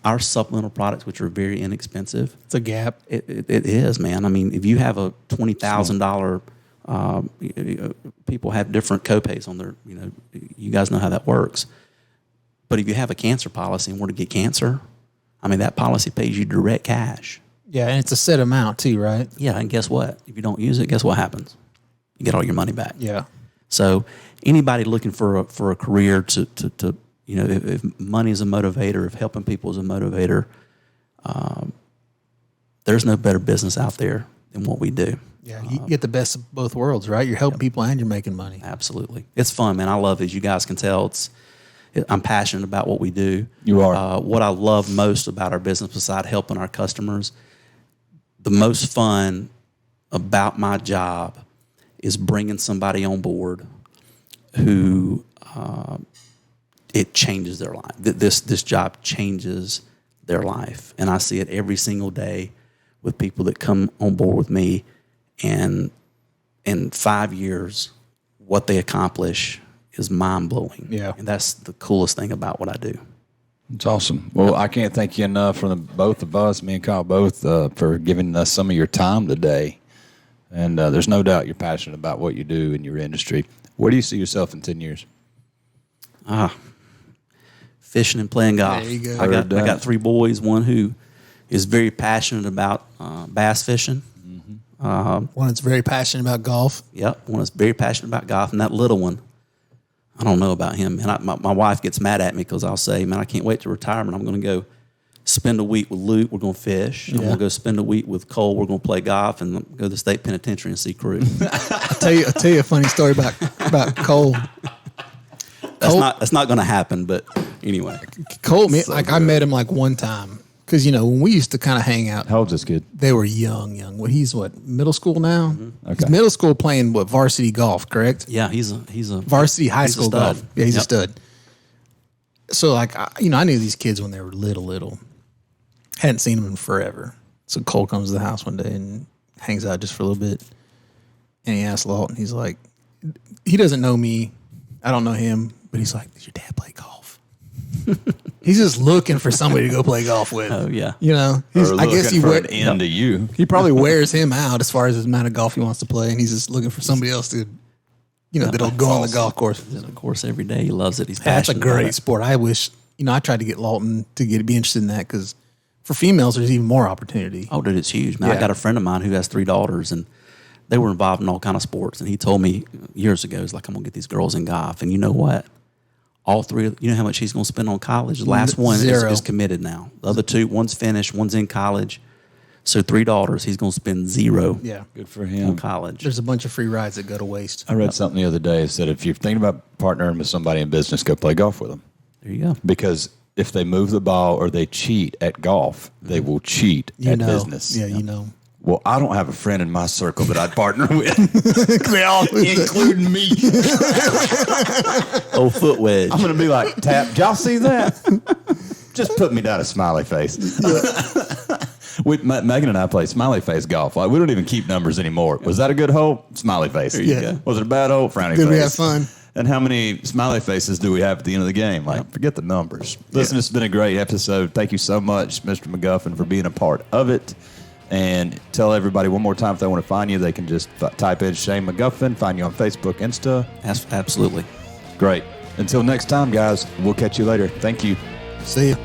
Our supplemental products, which are very inexpensive,
It's a gap.
it is, man. I mean, if you have a $20,000, people have different copays on their, you guys know how that works. But if you have a cancer policy and were to get cancer, I mean, that policy pays you direct cash.
Yeah, and it's a set amount too, right?
Yeah, and guess what? If you don't use it, guess what happens? You get all your money back.
Yeah.
So anybody looking for a career to if money is a motivator, if helping people is a motivator, there's no better business out there than what we do.
Yeah, you get the best of both worlds, right? You're helping people and you're making money.
Absolutely. It's fun, man. I love it. As you guys can tell, I'm passionate about what we do.
You are.
What I love most about our business, besides helping our customers, the most fun about my job is bringing somebody on board who it changes their life. This job changes their life. And I see it every single day with people that come on board with me, and in 5 years, what they accomplish is mind-blowing.
Yeah.
And that's the coolest thing about what I do.
It's awesome. Well, I can't thank you enough from both of us, me and Kyle both, for giving us some of your time today. And there's no doubt you're passionate about what you do in your industry. Where do you see yourself in 10 years?
Fishing and playing golf.
There you go.
I got 3 boys, one who is very passionate about bass fishing.
One that's very passionate about golf.
Yep, one that's very passionate about golf. And that little one, I don't know about him. And my wife gets mad at me because I'll say, man, I can't wait to retirement. I'm going to go spend a week with Luke. We're going to fish. I'm going to go spend a week with Cole. We're going to play golf and go to the state penitentiary and see crew.
I'll tell you a funny story about Cole.
That's not going to happen, but anyway.
Cole, I met him like one time. Because, when we used to kind of hang out.
How old's this kid?
They were young. He's middle school now?
Mm-hmm. Okay.
He's middle school playing, varsity golf, correct?
Yeah, he's a
varsity high school
stud.
golf. Yeah, he's a stud. So, I knew these kids when they were little. Hadn't seen them in forever. So, Cole comes to the house one day and hangs out just for a little bit. And he asks Lawton, he's like, he doesn't know me. I don't know him. But he's like, did your dad play golf? He's just looking for somebody to go play golf with.
Oh, yeah.
I guess
an end to you.
He probably wears him out as far as the amount of golf he wants to play, and he's just looking for somebody else to, that'll go on the golf course.
And of course, every day he loves it. He's
That's a
passionate about
great
it.
sport. I wish, I tried to get Lawton to be interested in that because for females, there's even more opportunity.
Oh, dude, it's huge, man.
Yeah.
I got a friend of mine who has 3 daughters, and they were involved in all kind of sports. And he told me years ago, he's like, I'm going to get these girls in golf. And you know what? All 3, you know how much he's going to spend on college? The last one is committed now. The other 2, one's finished, one's in college. So 3 daughters, he's going to spend 0
Yeah.
Good for him.
on college.
There's a bunch of free rides that go to waste.
I read something the other day that said if you're thinking about partnering with somebody in business, go play golf with them.
There you go.
Because if they move the ball or they cheat at golf, they will cheat at business.
Yeah,
Well, I don't have a friend in my circle that I'd partner with,
They all
including me.
Oh, foot wedge.
I'm going to be like, Tap, did y'all see that? Just put me down a smiley face. Megan and I play smiley face golf. Like, we don't even keep numbers anymore. Was that a good hole? Smiley face.
Yeah.
Was it a bad hole? Frowny face.
Did we have fun?
And how many smiley faces do we have at the end of the game? Like, forget the numbers. Listen, it's been a great episode. Thank you so much, Mr. McGuffin, for being a part of it. And tell everybody one more time if they want to find you, they can just type in Shane McGuffin, find you on Facebook, Insta.
Absolutely.
Great. Until next time, guys, we'll catch you later. Thank you.
See ya.